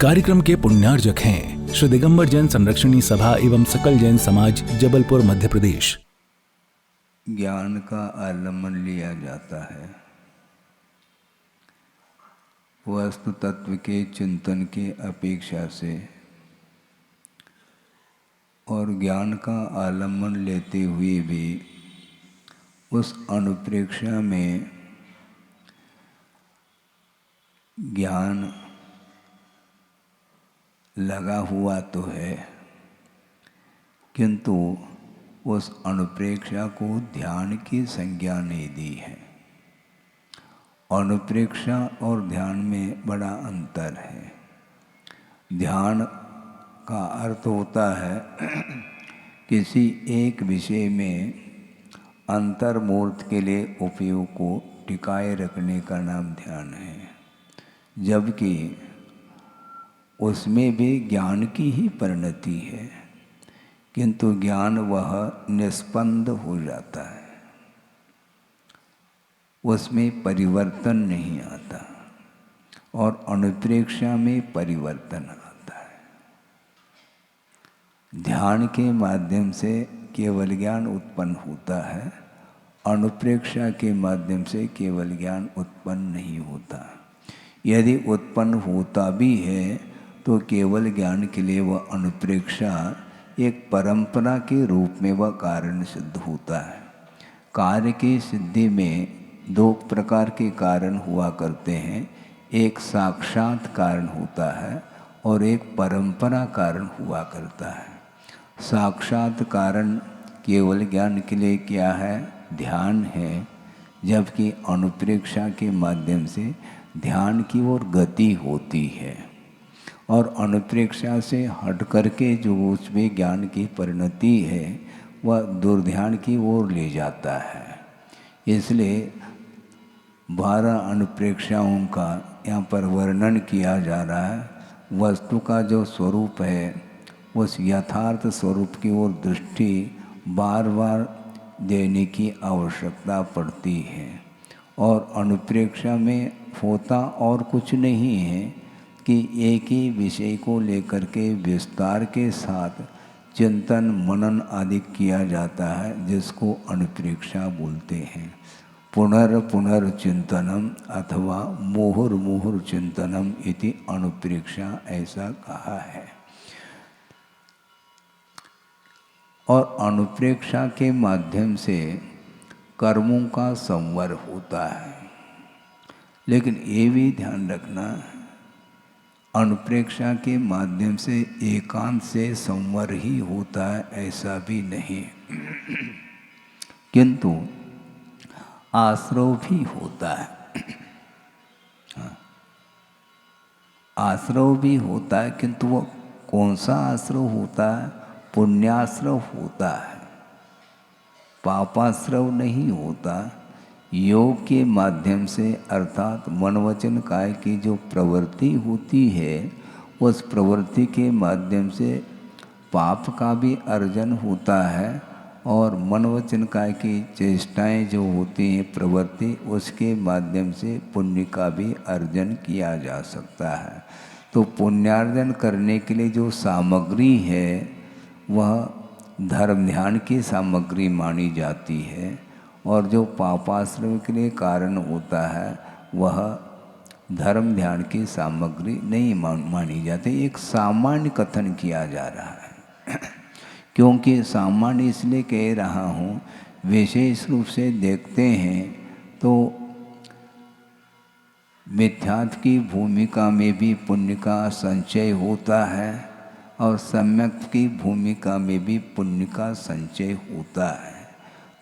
कार्यक्रम के पुण्यार्जक हैं श्री दिगंबर जैन संरक्षणी सभा एवं सकल जैन समाज, जबलपुर, मध्य प्रदेश। ज्ञान का आलम्बन लिया जाता है। वस्तु तत्व के चिंतन के अपेक्षा से और ज्ञान का आलम्बन लेते हुए भी उस अनुप्रेक्षा में ज्ञान लगा हुआ तो है, किंतु उस अनुप्रेक्षा को ध्यान की संज्ञा नहीं दी है। अनुप्रेक्षा और ध्यान में बड़ा अंतर है। ध्यान का अर्थ होता है किसी एक विषय में अंतर्मूर्त के लिए उपयोग को टिकाए रखने का नाम ध्यान है, जबकि उसमें भी ज्ञान की ही परिणति है, किंतु ज्ञान वह निष्पन्द हो जाता है, उसमें परिवर्तन नहीं आता और अनुप्रेक्षा में परिवर्तन आता है। ध्यान के माध्यम से केवल ज्ञान उत्पन्न होता है, अनुप्रेक्षा के माध्यम से केवल ज्ञान उत्पन्न नहीं होता। यदि उत्पन्न होता भी है तो केवल ज्ञान के लिए वह अनुप्रेक्षा एक परंपरा के रूप में वह कारण सिद्ध होता है। कार्य की सिद्धि में दो प्रकार के कारण हुआ करते हैं, एक साक्षात कारण होता है और एक परंपरा कारण हुआ करता है। साक्षात कारण केवल ज्ञान के लिए क्या है? ध्यान है, जबकि अनुप्रेक्षा के माध्यम से ध्यान की ओर गति होती है और अनुप्रेक्षा से हट करके जो उसमें ज्ञान की परिणति है वह दुर्ध्यान की ओर ले जाता है। इसलिए 12 अनुप्रेक्षाओं का यहाँ पर वर्णन किया जा रहा है। वस्तु का जो स्वरूप है उस यथार्थ स्वरूप की ओर दृष्टि बार बार देने की आवश्यकता पड़ती है और अनुप्रेक्षा में होता और कुछ नहीं है कि एक ही विषय को लेकर के विस्तार के साथ चिंतन मनन आदि किया जाता है, जिसको अनुप्रेक्षा बोलते हैं। पुनर्चिंतनम अथवा मुहुर्मुहुर चिंतनम इति अनुप्रेक्षा ऐसा कहा है। और अनुप्रेक्षा के माध्यम से कर्मों का संवर होता है, लेकिन ये भी ध्यान रखना अनुप्रेक्षा के माध्यम से एकांत से संवर ही होता है ऐसा भी नहीं, किंतु आश्रव भी होता है। आश्रव भी होता है, किंतु वो कौन सा आश्रव होता है? पुण्याश्रव होता है, पापाश्रव नहीं होता। योग के माध्यम से अर्थात मन वचन काय की जो प्रवृत्ति होती है उस प्रवृत्ति के माध्यम से पाप का भी अर्जन होता है और मन वचन काय की चेष्टाएं जो होती हैं प्रवृत्ति, उसके माध्यम से पुण्य का भी अर्जन किया जा सकता है। तो पुण्यार्जन करने के लिए जो सामग्री है वह धर्म ध्यान की सामग्री मानी जाती है और जो पापाश्रम के लिए कारण होता है वह धर्म ध्यान की सामग्री नहीं मानी जाती। एक सामान्य कथन किया जा रहा है क्योंकि सामान्य इसलिए कह रहा हूँ, विशेष रूप से देखते हैं तो मिथ्यात्व की भूमिका में भी पुण्य का संचय होता है और सम्यक की भूमिका में भी पुण्य का संचय होता है।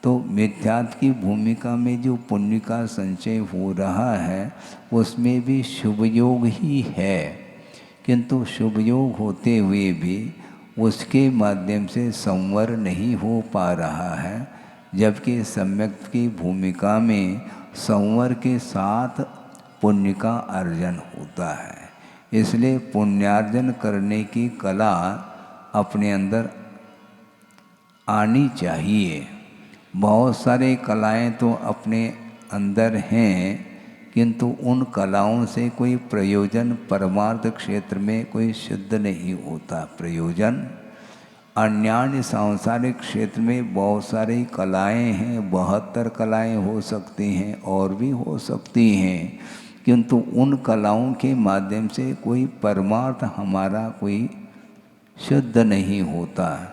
तो मिथ्यात्व की भूमिका में जो पुण्य का संचय हो रहा है उसमें भी शुभ योग ही है, किंतु शुभ योग होते हुए भी उसके माध्यम से संवर नहीं हो पा रहा है, जबकि सम्यक की भूमिका में संवर के साथ पुण्य का अर्जन होता है। इसलिए पुण्यार्जन करने की कला अपने अंदर आनी चाहिए। बहुत सारे कलाएं तो अपने अंदर हैं, किंतु उन कलाओं से कोई प्रयोजन परमार्थ क्षेत्र में कोई सिद्ध नहीं होता। प्रयोजन अन्य सांसारिक क्षेत्र में बहुत सारी कलाएं हैं, 72 कलाएं हो सकती हैं और भी हो सकती हैं, किंतु उन कलाओं के माध्यम से कोई परमार्थ हमारा कोई शुद्ध नहीं होता।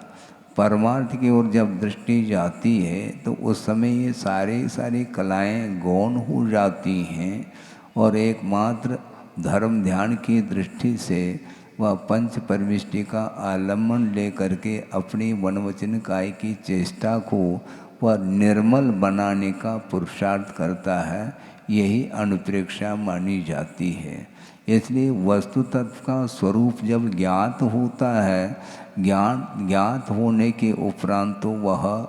परमार्थ की ओर जब दृष्टि जाती है तो उस समय ये सारी कलाएं गौण हो जाती हैं और एकमात्र धर्म ध्यान की दृष्टि से वह पंच परमिष्टि का आलम्बन लेकर के अपनी वनवचन काय की चेष्टा को वह निर्मल बनाने का पुरुषार्थ करता है। यही अनुप्रेक्षा मानी जाती है। इसलिए वस्तु तत्व का स्वरूप जब ज्ञात होता है, ज्ञात होने के उपरांत तो वह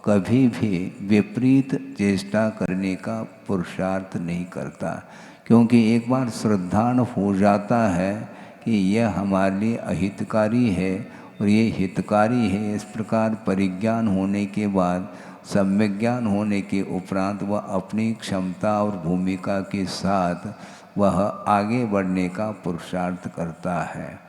कभी भी विपरीत चेष्टा करने का पुरुषार्थ नहीं करता, क्योंकि एक बार श्रद्धान हो जाता है कि यह हमारे लिए अहितकारी है और ये हितकारी है। इस प्रकार परिज्ञान होने के बाद, सम्यक ज्ञान होने के उपरांत वह अपनी क्षमता और भूमिका के साथ वह आगे बढ़ने का पुरुषार्थ करता है।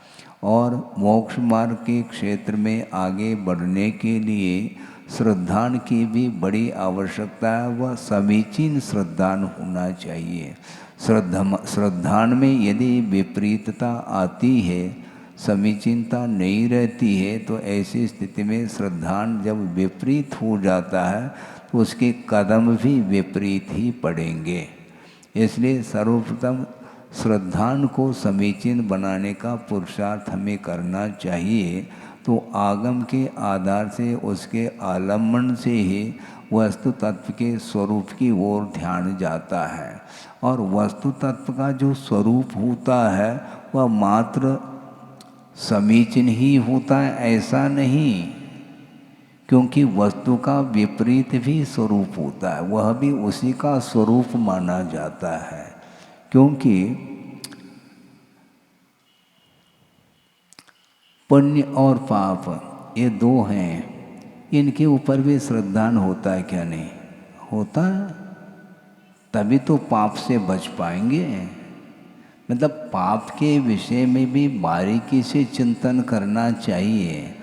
और मोक्ष मार्ग के क्षेत्र में आगे बढ़ने के लिए श्रद्धान की भी बड़ी आवश्यकता है। वह समीचीन श्रद्धान होना चाहिए। श्रद्धान में यदि विपरीतता आती है, समीचीनता नहीं रहती है, तो ऐसी स्थिति में श्रद्धान जब विपरीत हो जाता है तो उसके कदम भी विपरीत ही पड़ेंगे। इसलिए सर्वप्रथम श्रद्धान को समीचीन बनाने का पुरुषार्थ हमें करना चाहिए। तो आगम के आधार से, उसके आलम्बन से ही वस्तु तत्व के स्वरूप की ओर ध्यान जाता है। और वस्तु तत्व का जो स्वरूप होता है वह मात्र समीचीन ही होता है ऐसा नहीं, क्योंकि वस्तु का विपरीत भी स्वरूप होता है, वह भी उसी का स्वरूप माना जाता है। क्योंकि पुण्य और पाप ये दो हैं, इनके ऊपर भी श्रद्धान होता है क्या? नहीं होता है। तभी तो पाप से बच पाएंगे। मतलब पाप के विषय में भी बारीकी से चिंतन करना चाहिए।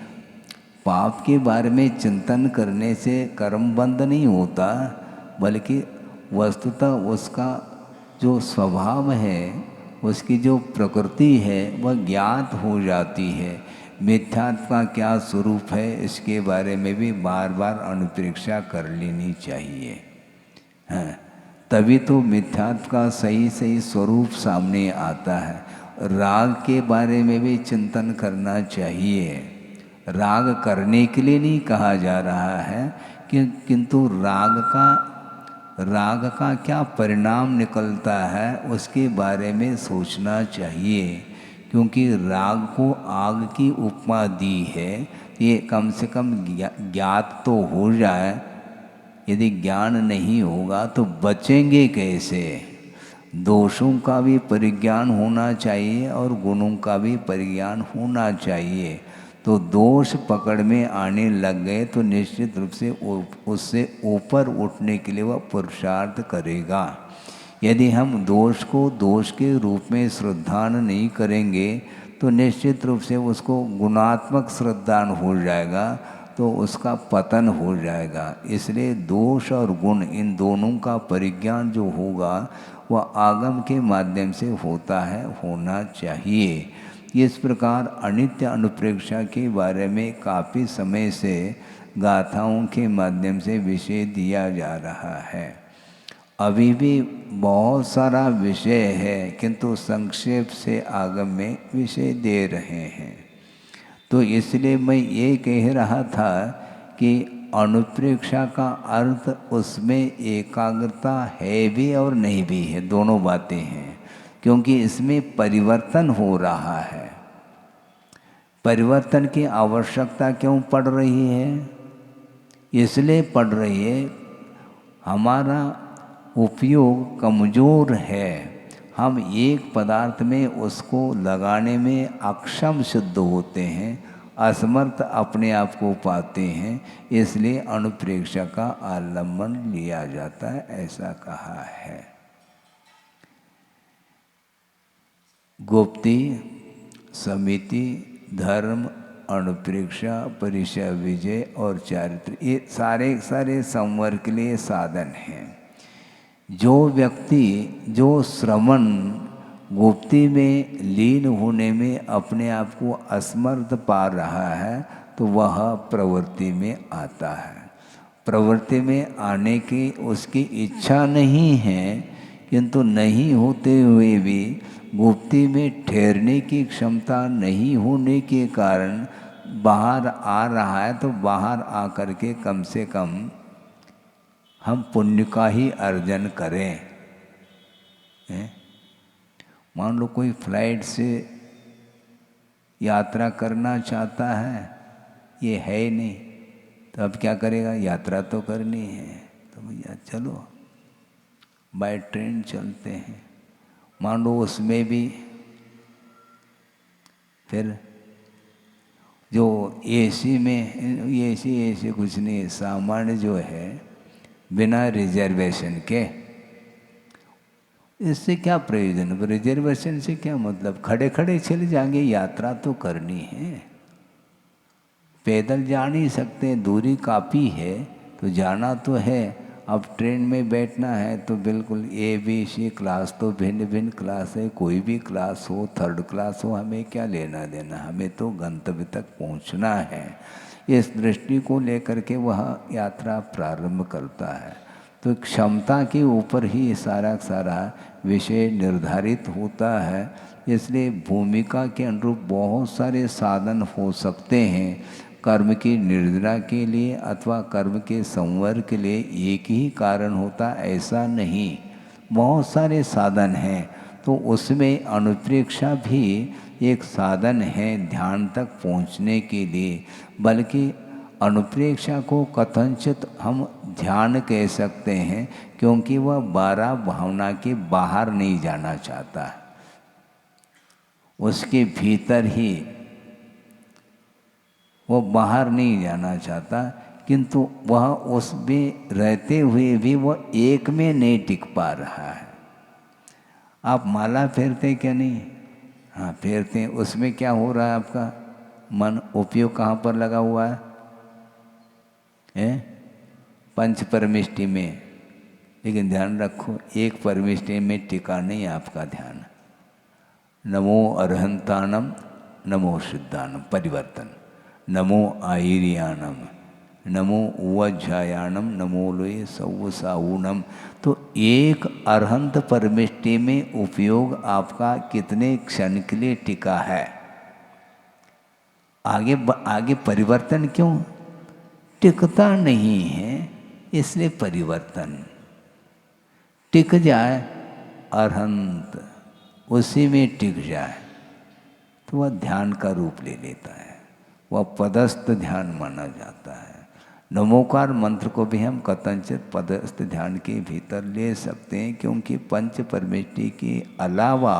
पाप के बारे में चिंतन करने से कर्म बंद नहीं होता, बल्कि वस्तुतः उसका जो स्वभाव है, उसकी जो प्रकृति है वह ज्ञात हो जाती है। मिथ्यात्व का क्या स्वरूप है इसके बारे में भी बार बार अनुप्रेक्षा कर लेनी चाहिए। हाँ, तभी तो मिथ्यात्व का सही स्वरूप सामने आता है। राग के बारे में भी चिंतन करना चाहिए। राग करने के लिए नहीं कहा जा रहा है, किंतु राग का क्या परिणाम निकलता है उसके बारे में सोचना चाहिए। क्योंकि राग को आग की उपमा दी है, ये कम से कम ज्ञात तो हो जाए। यदि ज्ञान नहीं होगा तो बचेंगे कैसे? दोषों का भी परिज्ञान होना चाहिए और गुणों का भी परिज्ञान होना चाहिए। तो दोष पकड़ में आने लग गए तो निश्चित रूप से उससे ऊपर उठने के लिए वह पुरुषार्थ करेगा। यदि हम दोष को दोष के रूप में श्रद्धान नहीं करेंगे तो निश्चित रूप से उसको गुणात्मक श्रद्धान हो जाएगा, तो उसका पतन हो जाएगा। इसलिए दोष और गुण इन दोनों का परिज्ञान जो होगा वह आगम के माध्यम से होता है, होना चाहिए। इस प्रकार अनित्य अनुप्रेक्षा के बारे में काफ़ी समय से गाथाओं के माध्यम से विषय दिया जा रहा है। अभी भी बहुत सारा विषय है, किंतु संक्षेप से आगम में विषय दे रहे हैं। तो इसलिए मैं ये कह रहा था कि अनुप्रेक्षा का अर्थ उसमें एकाग्रता है भी और नहीं भी है, दोनों बातें हैं। क्योंकि इसमें परिवर्तन हो रहा है। परिवर्तन की आवश्यकता क्यों पड़ रही है? इसलिए पड़ रही है हमारा उपयोग कमज़ोर है। हम एक पदार्थ में उसको लगाने में अक्षम सिद्ध होते हैं, असमर्थ अपने आप को पाते हैं। इसलिए अनुप्रेक्षा का आलम्बन लिया जाता है, ऐसा कहा है। गुप्ति, समिति, धर्म, अनुप्रेक्षा, परिचय, विजय और चारित्र, ये सारे सारे संवर के लिए साधन हैं। जो व्यक्ति जो श्रवण गुप्ति में लीन होने में अपने आप को असमर्थ पा रहा है तो वह प्रवृत्ति में आता है। प्रवृत्ति में आने की उसकी इच्छा नहीं है, किंतु नहीं होते हुए भी गुप्ति में ठहरने की क्षमता नहीं होने के कारण बाहर आ रहा है। तो बाहर आकर के कम से कम हम पुण्य का ही अर्जन करें। मान लो कोई फ्लाइट से यात्रा करना चाहता है, ये है ही नहीं, तो अब क्या करेगा? यात्रा तो करनी है, तो भैया चलो बाय ट्रेन चलते हैं। मान लो उसमें भी फिर जो एसी में, एसी कुछ नहीं, सामान्य जो है बिना रिजर्वेशन के, इससे क्या प्रयोजन? रिजर्वेशन से क्या मतलब? खड़े खड़े चले जाएंगे, यात्रा तो करनी है। पैदल जा नहीं सकते, दूरी काफ़ी है तो जाना तो है। अब ट्रेन में बैठना है तो बिल्कुल ABC क्लास, तो भिन्न भिन्न क्लास है, कोई भी क्लास हो, थर्ड क्लास हो, हमें क्या लेना देना, हमें तो गंतव्य तक पहुंचना है। इस दृष्टि को लेकर के वह यात्रा प्रारंभ करता है। तो क्षमता के ऊपर ही सारा सारा विषय निर्धारित होता है। इसलिए भूमिका के अनुरूप बहुत सारे साधन हो सकते हैं। कर्म की निर्जरा के लिए अथवा कर्म के संवर के लिए एक ही कारण होता ऐसा नहीं, बहुत सारे साधन हैं। तो उसमें अनुप्रेक्षा भी एक साधन है ध्यान तक पहुंचने के लिए। बल्कि अनुप्रेक्षा को कथनचित हम ध्यान कह सकते हैं, क्योंकि वह 12 भावना के बाहर नहीं जाना चाहता, उसके भीतर ही, वो बाहर नहीं जाना चाहता। किंतु वह उसमें रहते हुए भी वह एक में नहीं टिक पा रहा है। आप माला फेरते क्या नहीं? हाँ फेरते हैं। उसमें क्या हो रहा है? आपका मन उपयोग कहाँ पर लगा हुआ है? पंच परमिष्टि में। लेकिन ध्यान रखो, एक परमिष्टि में टिका नहीं आपका ध्यान। नमो अरहंतानम, नमो सिद्धानम, परिवर्तन। नमो आहिर्यानम, नमो वज्रायाणम, नमो लोये सौसाऊनम। तो एक अरहंत परमिष्टि में उपयोग आपका कितने क्षण के लिए टिका है? आगे परिवर्तन क्यों? टिकता नहीं है, इसलिए परिवर्तन। टिक जाए अरहंत, उसी में टिक जाए तो वह ध्यान का रूप ले लेता है, वह पदस्थ ध्यान माना जाता है। नमोकार मंत्र को भी हम कथनचित पदस्थ ध्यान के भीतर ले सकते हैं, क्योंकि पंच परमिष्टि के अलावा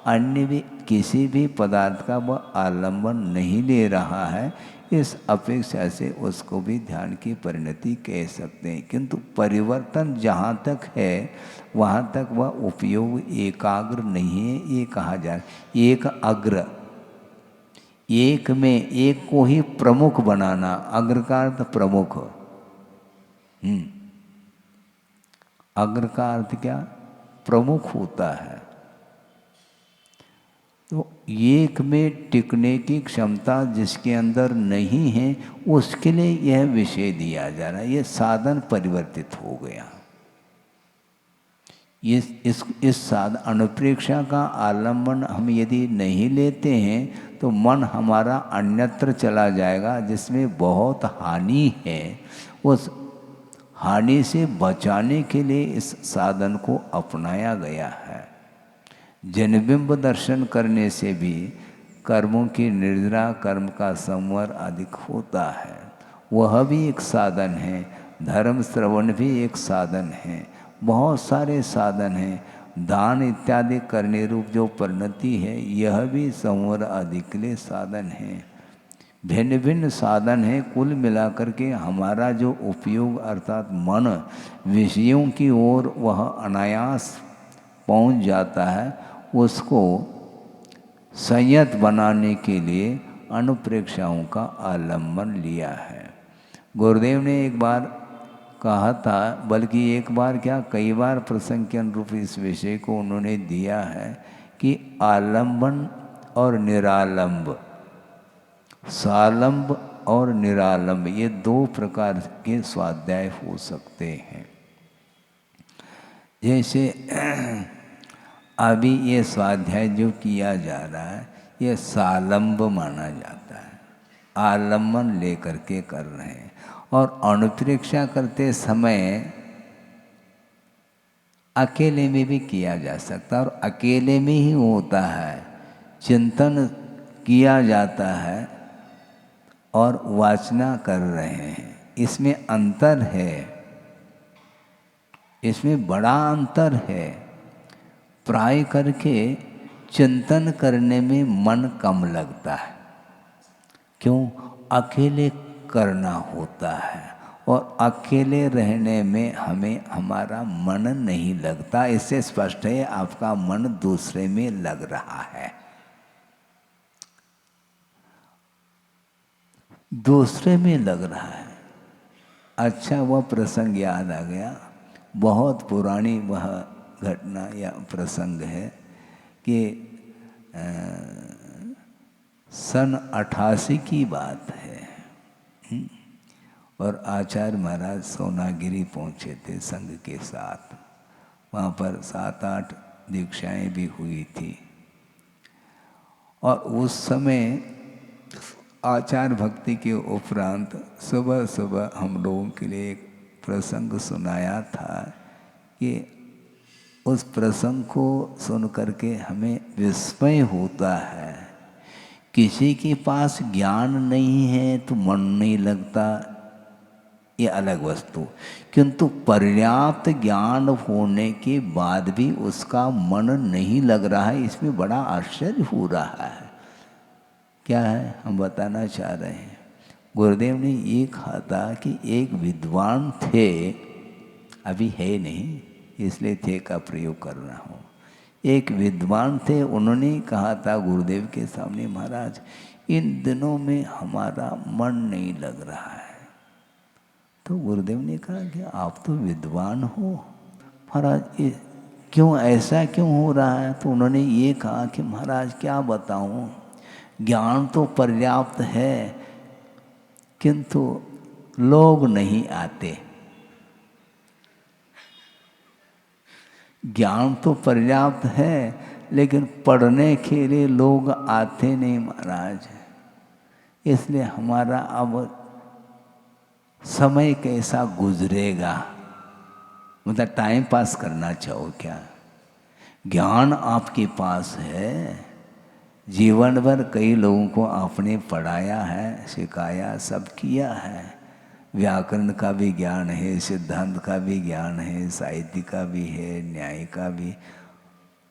अन्य भी किसी भी पदार्थ का वह आलंबन नहीं ले रहा है। इस अपेक्षा से उसको भी ध्यान की परिणति कह सकते हैं। किंतु परिवर्तन जहाँ तक है वहाँ तक वह उपयोग एकाग्र नहीं है, ये कहा जाए। एक अग्र, एक में एक को ही प्रमुख बनाना, अग्र का अर्थ प्रमुख। अग्र का अर्थ क्या? प्रमुख होता है। तो एक में टिकने की क्षमता जिसके अंदर नहीं है, उसके लिए यह विषय दिया जा रहा है। यह साधन परिवर्तित हो गया। इस साधन अनुप्रेक्षा का आलंबन हम यदि नहीं लेते हैं तो मन हमारा अन्यत्र चला जाएगा, जिसमें बहुत हानि है। उस हानि से बचाने के लिए इस साधन को अपनाया गया है। जनबिंब दर्शन करने से भी कर्मों की निर्जरा, कर्म का संवर अधिक होता है, वह भी एक साधन है। धर्म श्रवण भी एक साधन है। बहुत सारे साधन हैं। दान इत्यादि करने रूप जो परिणति है, यह भी संवर आदि के लिए साधन है। भिन्न भिन्न साधन है। कुल मिलाकर के हमारा जो उपयोग अर्थात मन विषयों की ओर वह अनायास पहुंच जाता है, उसको संयत बनाने के लिए अनुप्रेक्षाओं का आलम्बन लिया है। गुरुदेव ने एक बार कहा था, बल्कि एक बार क्या कई बार प्रसंग के अनुरूप इस विषय को उन्होंने दिया है कि आलम्बन और निरालंब, सालंब और निरालंब, ये दो प्रकार के स्वाध्याय हो सकते हैं। जैसे अभी ये स्वाध्याय जो किया जा रहा है ये सालंब माना जाता है, आलम्बन लेकर के कर रहे हैं। और अनुप्रेक्षा करते समय अकेले में भी किया जा सकता है, और अकेले में ही होता है, चिंतन किया जाता है और वाचना कर रहे हैं। इसमें अंतर है, इसमें बड़ा अंतर है। प्राय करके चिंतन करने में मन कम लगता है, क्यों? अकेले करना होता है, और अकेले रहने में हमें हमारा मन नहीं लगता। इससे स्पष्ट है आपका मन दूसरे में लग रहा है, दूसरे में लग रहा है। अच्छा, वह प्रसंग याद आ गया, बहुत पुरानी वह घटना या प्रसंग है कि सन 88 की बात है। और आचार्य महाराज सोनागिरी पहुँचे थे संघ के साथ। वहाँ पर 7-8 दीक्षाएं भी हुई थी। और उस समय आचार भक्ति के उपरांत सुबह सुबह हम लोगों के लिए एक प्रसंग सुनाया था कि उस प्रसंग को सुन करके हमें विस्मय होता है। किसी के पास ज्ञान नहीं है तो मन नहीं लगता, ये अलग वस्तु, किंतु पर्याप्त ज्ञान होने के बाद भी उसका मन नहीं लग रहा है, इसमें बड़ा आश्चर्य हो रहा है। क्या है हम बताना चाह रहे हैं। गुरुदेव ने ये कहा था कि एक विद्वान थे, अभी है नहीं इसलिए थे का प्रयोग कर रहा हूँ। एक विद्वान थे, उन्होंने कहा था गुरुदेव के सामने, महाराज इन दिनों में हमारा मन नहीं लग रहा है। तो गुरुदेव ने कहा कि आप तो विद्वान हो महाराज, ये क्यों ऐसा क्यों हो रहा है? तो उन्होंने ये कहा कि महाराज क्या बताऊं, ज्ञान तो पर्याप्त है किंतु लोग नहीं आते। ज्ञान तो पर्याप्त है लेकिन पढ़ने के लिए लोग आते नहीं महाराज, इसलिए हमारा अब समय कैसा गुजरेगा, मतलब टाइम पास करना चाहो क्या? ज्ञान आपके पास है, जीवन भर कई लोगों को आपने पढ़ाया है, सिखाया, सब किया है। व्याकरण का भी ज्ञान है, सिद्धांत का भी ज्ञान है, साहित्य का भी है, न्याय का भी,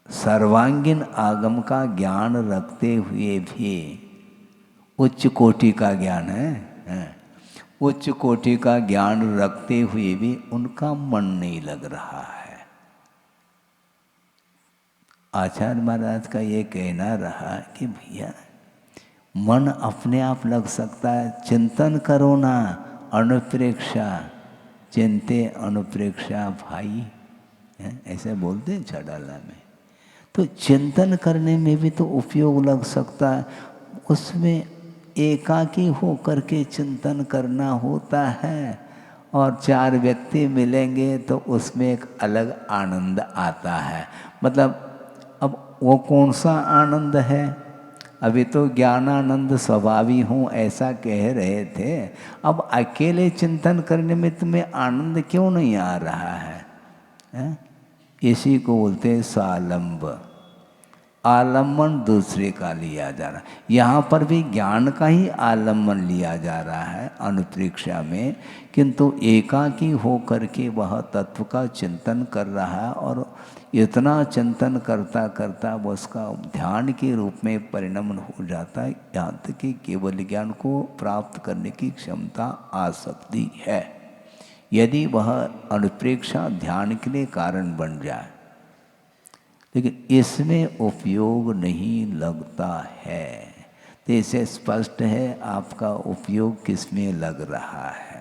सर्वांगीण आगम का ज्ञान रखते हुए भी उच्च कोटि का ज्ञान है, उच्च कोटि का ज्ञान रखते हुए भी उनका मन नहीं लग रहा है। आचार्य महाराज का ये कहना रहा कि भैया मन अपने आप लग सकता है, चिंतन करो ना, अनुप्रेक्षा चिंते अनुप्रेक्षा भाई, ऐसे बोलते हैं छड़ाला में। तो चिंतन करने में भी तो उपयोग लग सकता है, उसमें एकाकी हो करके चिंतन करना होता है, और 4 व्यक्ति मिलेंगे तो उसमें एक अलग आनंद आता है। मतलब अब वो कौन सा आनंद है? अभी तो ज्ञानानंद स्वभावी हूँ ऐसा कह रहे थे, अब अकेले चिंतन करने में तुम्हें आनंद क्यों नहीं आ रहा है? इसी को बोलते हैं सालंब, आलम्बन दूसरे का लिया जा रहा है। यहाँ पर भी ज्ञान का ही आलम्बन लिया जा रहा है अनुप्रेक्षा में, किंतु एकाकी हो करके वह तत्व का चिंतन कर रहा है, और इतना चिंतन करता करता वह उसका ध्यान के रूप में परिणमन हो जाता है, यहाँ तक कि केवल ज्ञान को प्राप्त करने की क्षमता आ सकती है, यदि वह अनुप्रेक्षा ध्यान के लिए कारण बन जाए। लेकिन इसमें उपयोग नहीं लगता है। तो इसे स्पष्ट है आपका उपयोग किस में लग रहा है।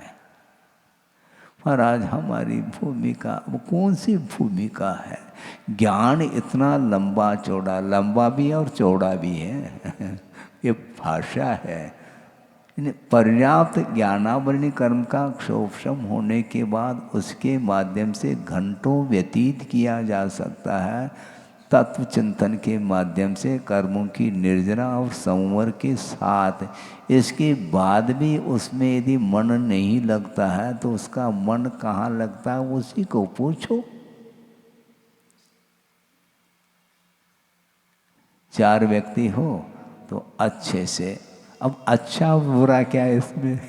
पर आज हमारी भूमिका वो कौन सी भूमिका है? ज्ञान इतना लंबा चौड़ा, लंबा भी है और चौड़ा भी है ये भाषा है। पर्याप्त ज्ञानावरणी कर्म का क्षोभम होने के बाद उसके माध्यम से घंटों व्यतीत किया जा सकता है। तत्व चिंतन के माध्यम से कर्मों की निर्जना और संवर के साथ। इसके बाद भी उसमें यदि मन नहीं लगता है तो उसका मन कहाँ लगता है उसी को पूछो। 4 व्यक्ति हो तो अच्छे से, अब अच्छा बुरा क्या है इसमें?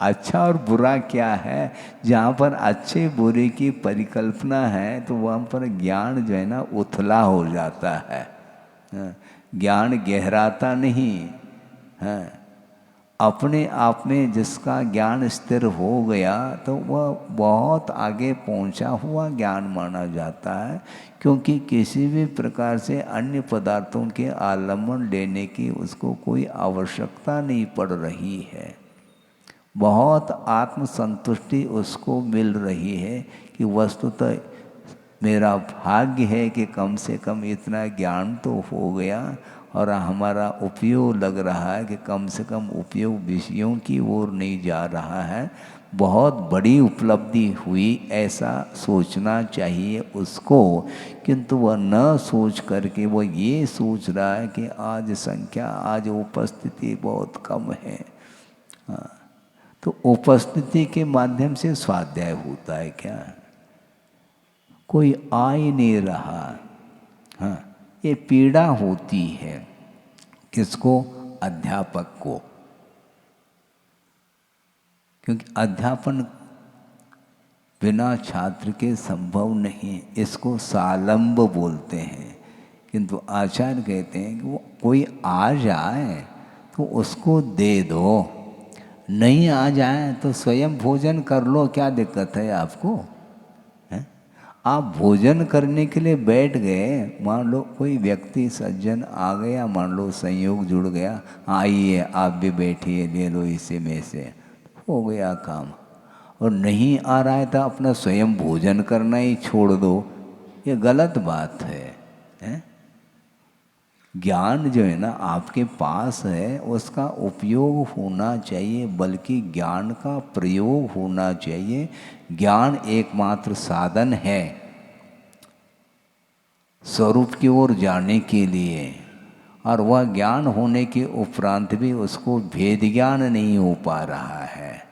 अच्छा और बुरा क्या है? जहाँ पर अच्छे बुरे की परिकल्पना है तो वहाँ पर ज्ञान जो है ना उथला हो जाता है। ज्ञान गहराता नहीं है। अपने आप में जिसका ज्ञान स्थिर हो गया तो वह बहुत आगे पहुंचा हुआ ज्ञान माना जाता है, क्योंकि किसी भी प्रकार से अन्य पदार्थों के आलम्बन लेने की उसको कोई आवश्यकता नहीं पड़ रही है। बहुत आत्मसंतुष्टि उसको मिल रही है कि वस्तुतः मेरा भाग्य है कि कम से कम इतना ज्ञान तो हो गया और हमारा उपयोग लग रहा है कि कम से कम उपयोग विषयों की ओर नहीं जा रहा है। बहुत बड़ी उपलब्धि हुई ऐसा सोचना चाहिए उसको, किंतु वह न सोच करके वो ये सोच रहा है कि आज संख्या, आज उपस्थिति बहुत कम है। हाँ, तो उपस्थिति के माध्यम से स्वाध्याय होता है क्या? कोई आ ही नहीं रहा। हाँ, ये पीड़ा होती है किसको? अध्यापक को, क्योंकि अध्यापन बिना छात्र के संभव नहीं। इसको सालंब बोलते हैं, किंतु आचार्य कहते हैं कि वो कोई आ जाए तो उसको दे दो, नहीं आ जाए तो स्वयं भोजन कर लो। क्या दिक्कत है आपको? है? आप भोजन करने के लिए बैठ गए, मान लो कोई व्यक्ति सज्जन आ गया, मान लो संयोग जुड़ गया, आइए आप भी बैठिए, ले लो इसी में से, हो गया काम। और नहीं आ रहा है तो अपना स्वयं भोजन करना ही छोड़ दो, ये गलत बात है? ज्ञान जो है ना आपके पास है, उसका उपयोग होना चाहिए, बल्कि ज्ञान का प्रयोग होना चाहिए। ज्ञान एकमात्र साधन है स्वरूप की ओर जाने के लिए, और वह ज्ञान होने के उपरांत भी उसको भेद ज्ञान नहीं हो पा रहा है।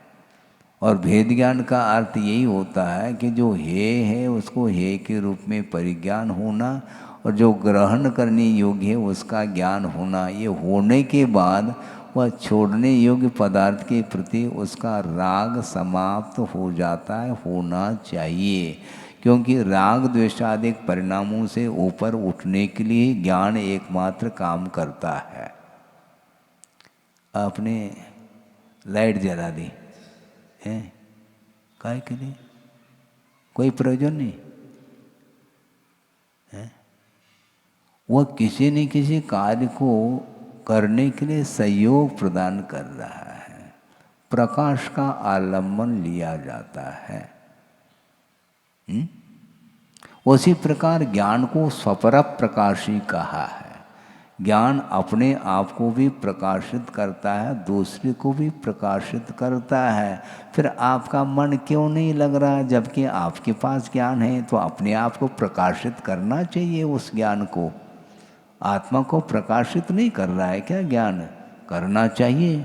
और भेद ज्ञान का अर्थ यही होता है कि जो है उसको हे के रूप में परिज्ञान होना, और जो ग्रहण करने योग्य है उसका ज्ञान होना। ये होने के बाद वह छोड़ने योग्य पदार्थ के प्रति उसका राग समाप्त हो जाता है, होना चाहिए। क्योंकि राग द्वेषादिक परिणामों से ऊपर उठने के लिए ज्ञान एकमात्र काम करता है। आपने लाइट जला दी है, काहे के लिए? कोई प्रयोजन नहीं है। वह किसी न किसी कार्य को करने के लिए सहयोग प्रदान कर रहा है। प्रकाश का आलम्बन लिया जाता है। उसी प्रकार ज्ञान को स्वपर प्रकाशी कहा है। ज्ञान अपने आप को भी प्रकाशित करता है, दूसरे को भी प्रकाशित करता है। फिर आपका मन क्यों नहीं लग रहा? जबकि आपके पास ज्ञान है तो अपने आप को प्रकाशित करना चाहिए। उस ज्ञान को, आत्मा को प्रकाशित नहीं कर रहा है क्या? ज्ञान करना चाहिए,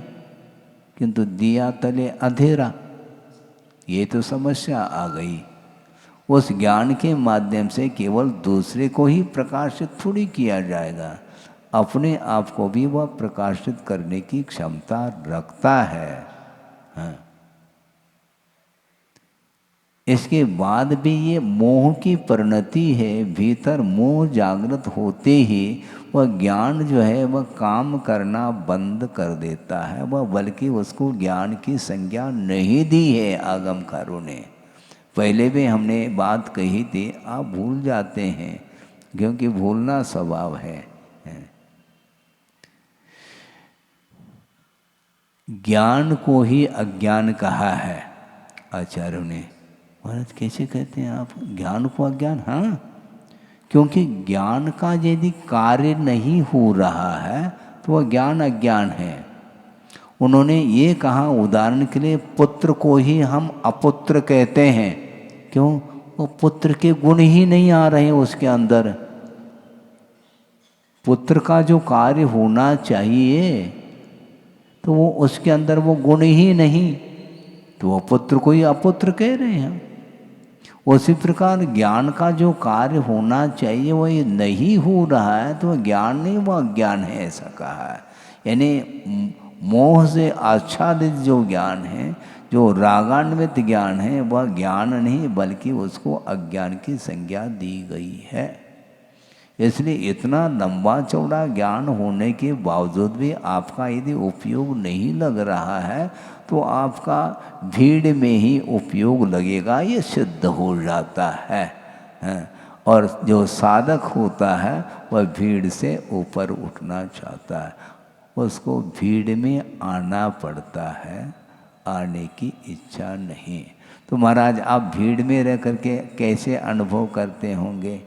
किंतु दिया तले अंधेरा, ये तो समस्या आ गई। उस ज्ञान के माध्यम से केवल दूसरे को ही प्रकाशित थोड़ी किया जाएगा, अपने आप को भी वह प्रकाशित करने की क्षमता रखता है। हाँ। इसके बाद भी ये मोह की परिणति है। भीतर मोह जागृत होते ही वह ज्ञान जो है वह काम करना बंद कर देता है। वह बल्कि उसको ज्ञान की संज्ञा नहीं दी है आगमकारों ने। पहले भी हमने बात कही थी, आप भूल जाते हैं। क्योंकि भूलना स्वभाव है। ज्ञान को ही अज्ञान कहा है आचार्यों ने। महाराज कैसे कहते हैं आप ज्ञान को अज्ञान? हाँ, क्योंकि ज्ञान का यदि कार्य नहीं हो रहा है तो वह ज्ञान अज्ञान है। उन्होंने ये कहा उदाहरण के लिए, पुत्र को ही हम अपुत्र कहते हैं। क्यों? वो पुत्र के गुण ही नहीं आ रहे उसके अंदर। पुत्र का जो कार्य होना चाहिए तो वो उसके अंदर वो गुण ही नहीं, तो वो पुत्र को ही अपुत्र कह रहे हैं। उसी प्रकार ज्ञान का जो कार्य होना चाहिए वो ये नहीं हो रहा है तो ज्ञान नहीं, वो अज्ञान है, ऐसा कहा है। यानी मोह से आच्छादित जो ज्ञान है, जो रागान्वित ज्ञान है, वह ज्ञान नहीं बल्कि उसको अज्ञान की संज्ञा दी गई है। इसलिए इतना लंबा चौड़ा ज्ञान होने के बावजूद भी आपका यदि उपयोग नहीं लग रहा है तो आपका भीड़ में ही उपयोग लगेगा, ये सिद्ध हो जाता है। और जो साधक होता है वह भीड़ से ऊपर उठना चाहता है, उसको भीड़ में आना पड़ता है, आने की इच्छा नहीं। तो महाराज आप भीड़ में रह करके कैसे अनुभव करते होंगे?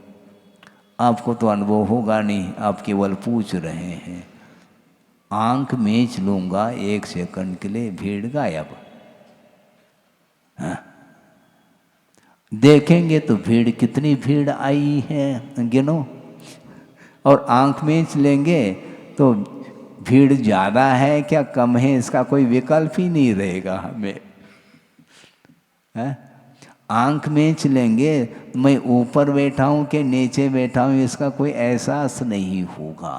आपको तो अनुभव होगा नहीं, आप केवल पूछ रहे हैं। आंख मीच लूँगा 1 सेकंड के लिए, भीड़ गायब। हाँ, देखेंगे तो भीड़, कितनी भीड़ आई है गिनो, और आंख मीच लेंगे तो भीड़ ज़्यादा है क्या कम है इसका कोई विकल्प ही नहीं रहेगा हमें। आंख मीच लेंगे, मैं ऊपर बैठा हूँ कि नीचे बैठा हूँ इसका कोई एहसास नहीं होगा।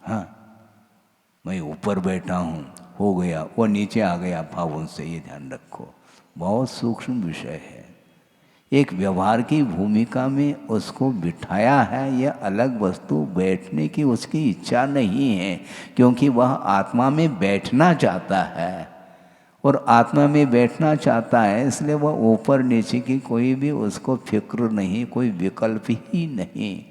हाँ, मैं ऊपर बैठा हूँ, हो गया, वो नीचे आ गया भावों से, ये ध्यान रखो। बहुत सूक्ष्म विषय है। एक व्यवहार की भूमिका में उसको बिठाया है, यह अलग वस्तु, बैठने की उसकी इच्छा नहीं है, क्योंकि वह आत्मा में बैठना चाहता है। और आत्मा में बैठना चाहता है इसलिए वह ऊपर नीचे की कोई भी उसको फिक्र नहीं, कोई विकल्प ही नहीं।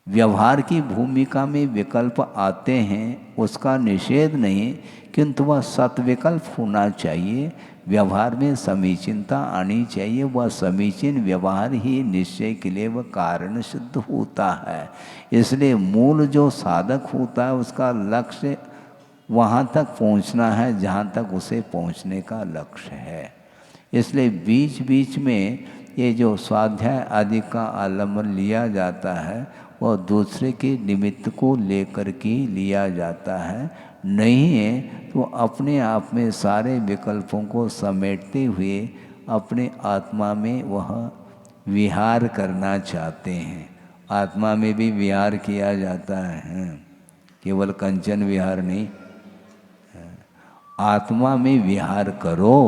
व्यवहार की भूमिका में विकल्प आते हैं, उसका निषेध नहीं, किंतु वह सत्विकल्प होना चाहिए। व्यवहार में समीचीनता आनी चाहिए। वह समीचीन व्यवहार ही निश्चय के लिए वह कारण सिद्ध होता है। इसलिए मूल जो साधक होता है उसका लक्ष्य वहाँ तक पहुँचना है जहाँ तक उसे पहुँचने का लक्ष्य है। इसलिए बीच बीच में ये जो स्वाध्याय आदि का आलम्बन लिया जाता है वह दूसरे के निमित्त को लेकर के लिया जाता है, नहीं है तो अपने आप में सारे विकल्पों को समेटते हुए अपने आत्मा में वह विहार करना चाहते हैं। आत्मा में भी विहार किया जाता है, केवल कंचन विहार नहीं, आत्मा में विहार करो।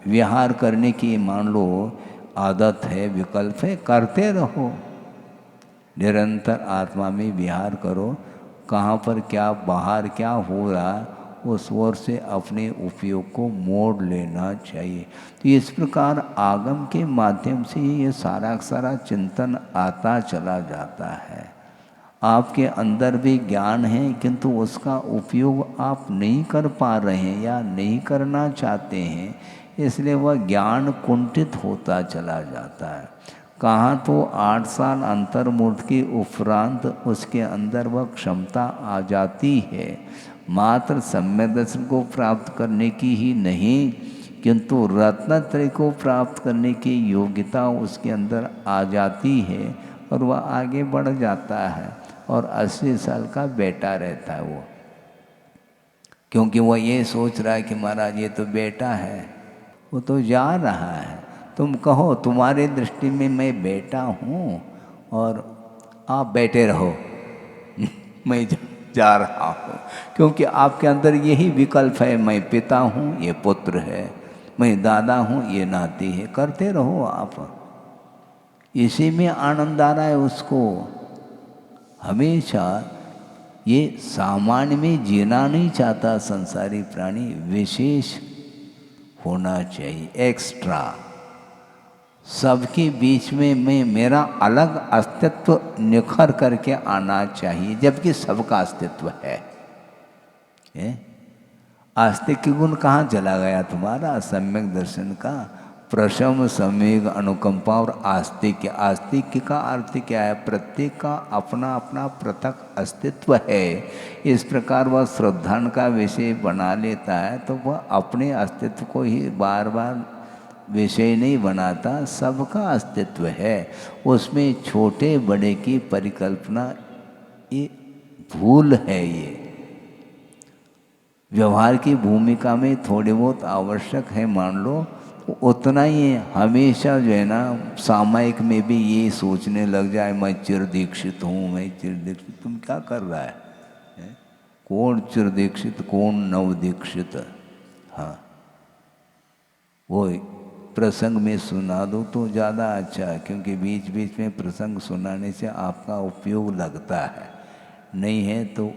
विहार करने की मान लो आदत है, विकल्प है, करते रहो, निरंतर आत्मा में विहार करो। कहाँ पर क्या बाहर क्या हो रहा उस ओर से अपने उपयोग को मोड़ लेना चाहिए। तो इस प्रकार आगम के माध्यम से ये सारा सारा चिंतन आता चला जाता है। आपके अंदर भी ज्ञान है किंतु उसका उपयोग आप नहीं कर पा रहे हैं या नहीं करना चाहते हैं, इसलिए वह ज्ञान कुंठित होता चला जाता है। कहाँ तो 8 साल अंतर्मुख के उपरांत उसके अंदर वह क्षमता आ जाती है, मात्र सम्यक दर्शन को प्राप्त करने की ही नहीं किंतु रत्नत्रय को प्राप्त करने की योग्यता उसके अंदर आ जाती है और वह आगे बढ़ जाता है और 80 साल का बेटा रहता है वो, क्योंकि वह ये सोच रहा है कि महाराज ये तो बेटा है, वो तो जा रहा है। तुम कहो तुम्हारे दृष्टि में मैं बेटा हूँ और आप बैठे रहो मैं जा रहा हूँ, क्योंकि आपके अंदर यही विकल्प है, मैं पिता हूँ ये पुत्र है, मैं दादा हूँ ये नाती है, करते रहो आप। इसी में आनंद आ रहा है उसको। हमेशा ये सामान्य में जीना नहीं चाहता संसारी प्राणी, विशेष होना चाहिए, एक्स्ट्रा। सबके बीच में मैं मेरा अलग अस्तित्व निखर करके आना चाहिए, जबकि सबका अस्तित्व है। आस्तिक की गुण कहाँ चला गया तुम्हारा? सम्यक दर्शन का प्रशम सम्यक अनुकंपा और आस्तिक। आस्तिक का अर्थ क्या है? प्रत्येक का अपना अपना पृथक अस्तित्व है। इस प्रकार वह श्रद्धा का विषय बना लेता है तो वह अपने अस्तित्व को ही बार बार विषय नहीं बनाता, सबका अस्तित्व है। उसमें छोटे बड़े की परिकल्पना ये भूल है। ये व्यवहार की भूमिका में थोड़े बहुत आवश्यक है, मान लो उतना ही है। हमेशा जो है ना सामायिक में भी ये सोचने लग जाए मैं चिर दीक्षित हूँ, मैं चिर दीक्षित। तुम क्या कर रहा है? कौन चिर दीक्षित, कौन नव दीक्षित? हाँ, वो प्रसंग में सुना दो तो ज़्यादा अच्छा है, क्योंकि बीच बीच में प्रसंग सुनाने से आपका उपयोग लगता है। नहीं है तो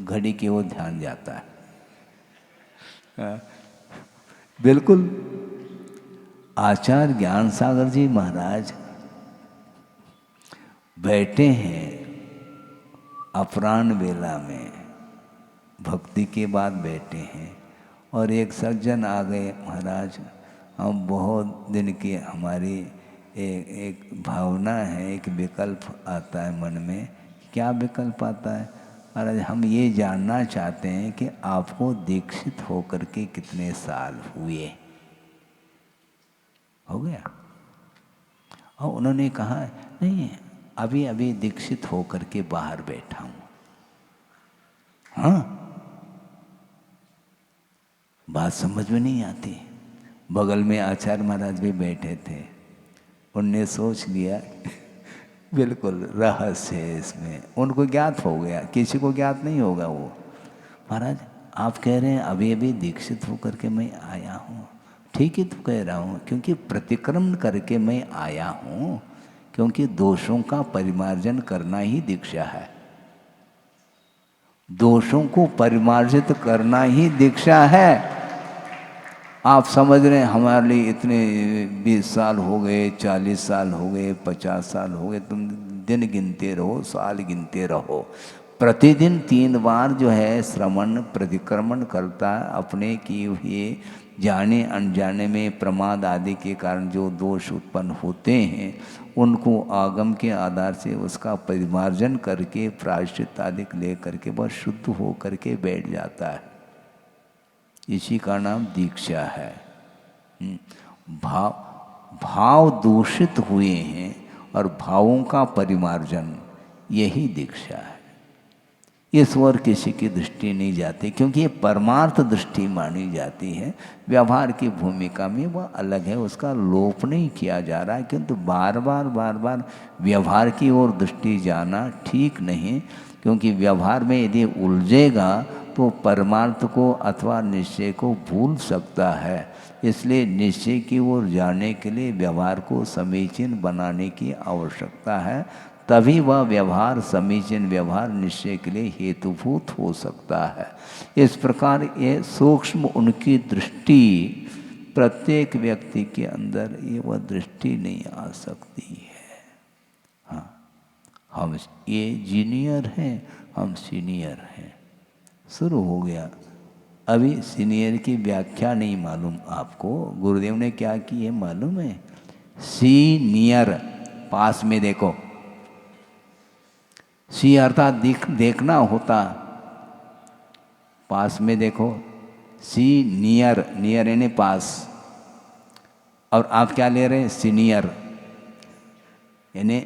घड़ी की ओर ध्यान जाता है। बिल्कुल। आचार्य ज्ञान सागर जी महाराज बैठे हैं अपराह्न वेला में, भक्ति के बाद बैठे हैं, और एक सज्जन आ गए, महाराज हम बहुत दिन की हमारी एक भावना है, एक विकल्प आता है मन में। क्या विकल्प आता है? महाराज हम ये जानना चाहते हैं कि आपको दीक्षित होकर के कितने साल हुए? हो गया? और उन्होंने कहा नहीं, अभी अभी दीक्षित होकर के बाहर बैठा हूँ। हाँ, बात समझ में नहीं आती। बगल में आचार्य महाराज भी बैठे थे, उनने सोच लिया बिल्कुल रहस्य है इसमें, उनको ज्ञात हो गया, किसी को ज्ञात नहीं होगा। वो महाराज आप कह रहे हैं अभी अभी दीक्षित होकर के मैं आया हूँ। ठीक ही तो कह रहा हूँ, क्योंकि प्रतिक्रमण करके मैं आया हूँ, क्योंकि दोषों का परिमार्जन करना ही दीक्षा है। दोषों को परिमार्जित करना ही दीक्षा है। आप समझ रहे हैं हमारे लिए इतने 20 साल हो गए, 40 साल हो गए, 50 साल हो गए, तुम दिन गिनते रहो, साल गिनते रहो। प्रतिदिन 3 बार जो है श्रवण प्रतिक्रमण करता है। अपने किए हुए जाने अनजाने में प्रमाद आदि के कारण जो दोष उत्पन्न होते हैं, उनको आगम के आधार से उसका परिमार्जन करके प्रायश्चित आदि ले करके वह शुद्ध हो करके बैठ जाता है। इसी का नाम दीक्षा है। भाव दूषित हुए हैं और भावों का परिमार्जन, यही दीक्षा है। इस ओर किसी की दृष्टि नहीं जाती, क्योंकि ये परमार्थ दृष्टि मानी जाती है। व्यवहार की भूमिका में वह अलग है, उसका लोप नहीं किया जा रहा है, किंतु बार बार व्यवहार की ओर दृष्टि जाना ठीक नहीं, क्योंकि व्यवहार में यदि उलझेगा तो परमार्थ को अथवा निश्चय को भूल सकता है। इसलिए निश्चय की ओर जाने के लिए व्यवहार को समीचीन बनाने की आवश्यकता है, तभी वह व्यवहार समीचीन व्यवहार निश्चय के लिए हेतुभूत हो सकता है। इस प्रकार ये सूक्ष्म उनकी दृष्टि प्रत्येक व्यक्ति के अंदर ये वह दृष्टि नहीं आ सकती है। हाँ, हम ये जूनियर हैं, हम सीनियर हैं, शुरू हो गया। अभी सीनियर की व्याख्या नहीं मालूम आपको, गुरुदेव ने क्या की है मालूम है? सीनियर, पास में देखो, सी अर्थात देखना होता, पास में देखो, सी नियर, नियर यानी पास, और आप क्या ले रहे हैं? सीनियर, यानी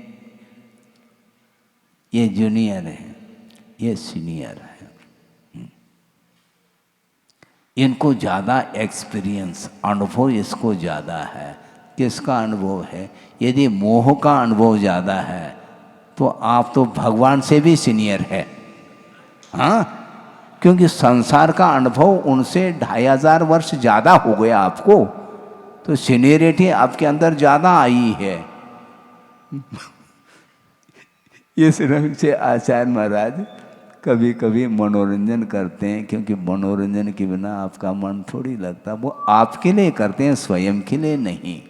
ये जूनियर है, ये सीनियर है। इनको ज़्यादा एक्सपीरियंस, अनुभव इसको ज़्यादा है। किसका अनुभव है? यदि मोह का अनुभव ज़्यादा है तो आप तो भगवान से भी सीनियर है। हाँ, क्योंकि संसार का अनुभव उनसे 2500 वर्ष ज़्यादा हो गया आपको, तो सीनियरिटी आपके अंदर ज़्यादा आई है। इस रंग से आचार्य महाराज कभी कभी मनोरंजन करते हैं, क्योंकि मनोरंजन के बिना आपका मन थोड़ी लगता। वो आपके लिए करते हैं, स्वयं के लिए नहीं।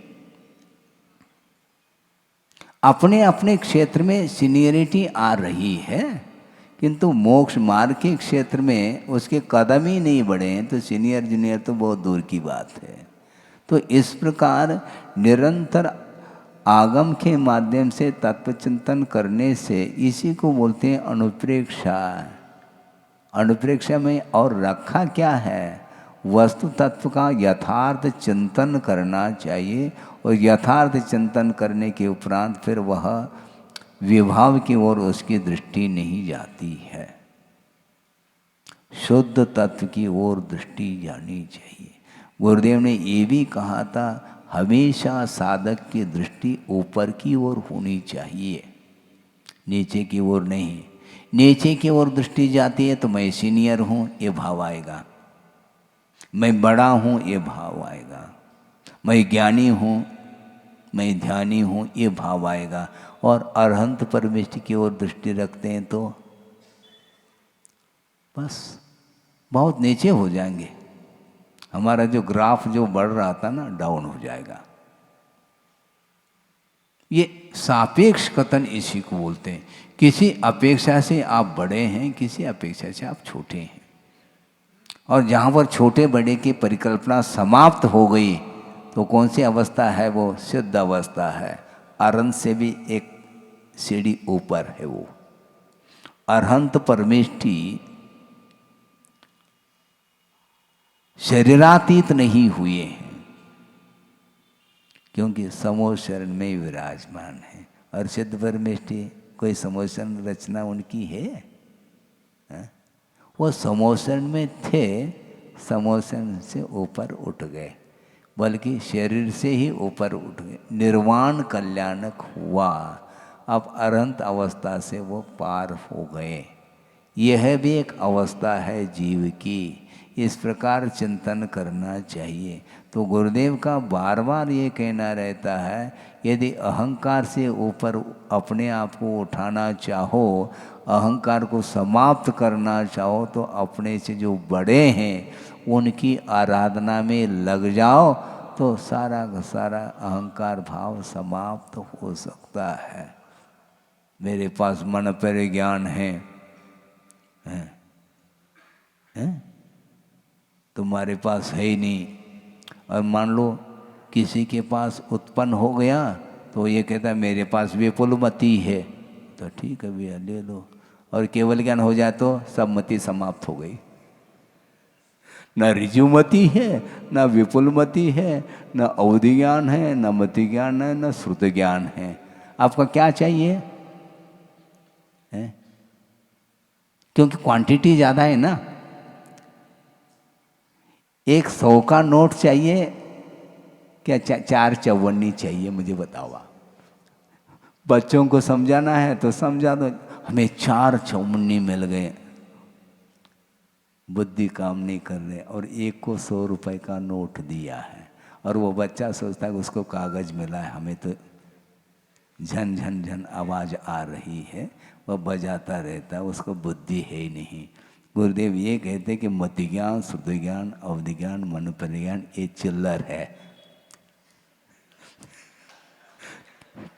अपने अपने क्षेत्र में सीनियरिटी आ रही है, किंतु मोक्ष मार्ग के क्षेत्र में उसके कदम ही नहीं बढ़े हैं, तो सीनियर जूनियर तो बहुत दूर की बात है। तो इस प्रकार निरंतर आगम के माध्यम से तत्व चिंतन करने से, इसी को बोलते हैं अनुप्रेक्षा। अनुप्रेक्षा में और रखा क्या है? वस्तु तत्व का यथार्थ चिंतन करना चाहिए, और यथार्थ चिंतन करने के उपरांत फिर वह विभाव की ओर उसकी दृष्टि नहीं जाती है, शुद्ध तत्व की ओर दृष्टि जानी चाहिए। गुरुदेव ने ये भी कहा था, हमेशा साधक की दृष्टि ऊपर की ओर होनी चाहिए, नीचे की ओर नहीं। नीचे की ओर दृष्टि जाती है तो मैं सीनियर हूँ, ये भाव आएगा, मैं बड़ा हूँ, ये भाव आएगा, मैं ज्ञानी हूँ, मैं ध्यानी हूँ, ये भाव आएगा। और अरहंत परमेष्टि की ओर दृष्टि रखते हैं तो बस बहुत नीचे हो जाएंगे, हमारा जो ग्राफ जो बढ़ रहा था ना, डाउन हो जाएगा। ये सापेक्ष कथन इसी को बोलते हैं। किसी अपेक्षा से आप बड़े हैं, किसी अपेक्षा से आप छोटे हैं, और जहाँ पर छोटे बड़े की परिकल्पना समाप्त हो गई तो कौन सी अवस्था है? वो सिद्ध अवस्था है। अरहंत से भी एक सीढ़ी ऊपर है वो। अरहंत परमेष्टि शरीरातीत नहीं हुए हैं, क्योंकि समोह शरण में विराजमान है। और सिद्ध परमेष्टि कोई समोषण रचना उनकी है? वो समोषण में थे, समोषण से ऊपर उठ गए, बल्कि शरीर से ही ऊपर उठ गए, निर्वाण कल्याणक हुआ। अब अरहंत अवस्था से वो पार हो गए। यह भी एक अवस्था है जीव की, इस प्रकार चिंतन करना चाहिए। तो गुरुदेव का बार बार ये कहना रहता है, यदि अहंकार से ऊपर अपने आप को उठाना चाहो, अहंकार को समाप्त करना चाहो, तो अपने से जो बड़े हैं उनकी आराधना में लग जाओ, तो सारा का सारा अहंकार भाव समाप्त हो सकता है। मेरे पास मन पर ज्ञान है, तुम्हारे पास है ही नहीं। और मान लो किसी के पास उत्पन्न हो गया तो ये कहता है मेरे पास विपुलमति है, तो ठीक है भैया ले लो। और केवल ज्ञान हो जाए तो सब मति समाप्त हो गई। न ऋजुमति है, न विपुलमति है, न अवधि ज्ञान है, न मति ज्ञान है, न श्रुत ज्ञान है। आपका क्या चाहिए है? क्योंकि क्वांटिटी ज़्यादा है ना। 100 का नोट चाहिए क्या 4 चौवन्नी चाहिए? मुझे बताओ। बच्चों को समझाना है तो समझा दो, हमें 4 चौवन्नी मिल गए, बुद्धि काम नहीं कर रहे, और एक को 100 रुपए का नोट दिया है, और वो बच्चा सोचता है कि उसको कागज मिला है, हमें तो झन झन झन आवाज़ आ रही है, वह बजाता रहता है, उसको बुद्धि है ही नहीं। गुरुदेव ये कहते कि मति ज्ञान, श्रुति ज्ञान, अवधि ज्ञान, मन परिज्ञान ये चिल्लर है।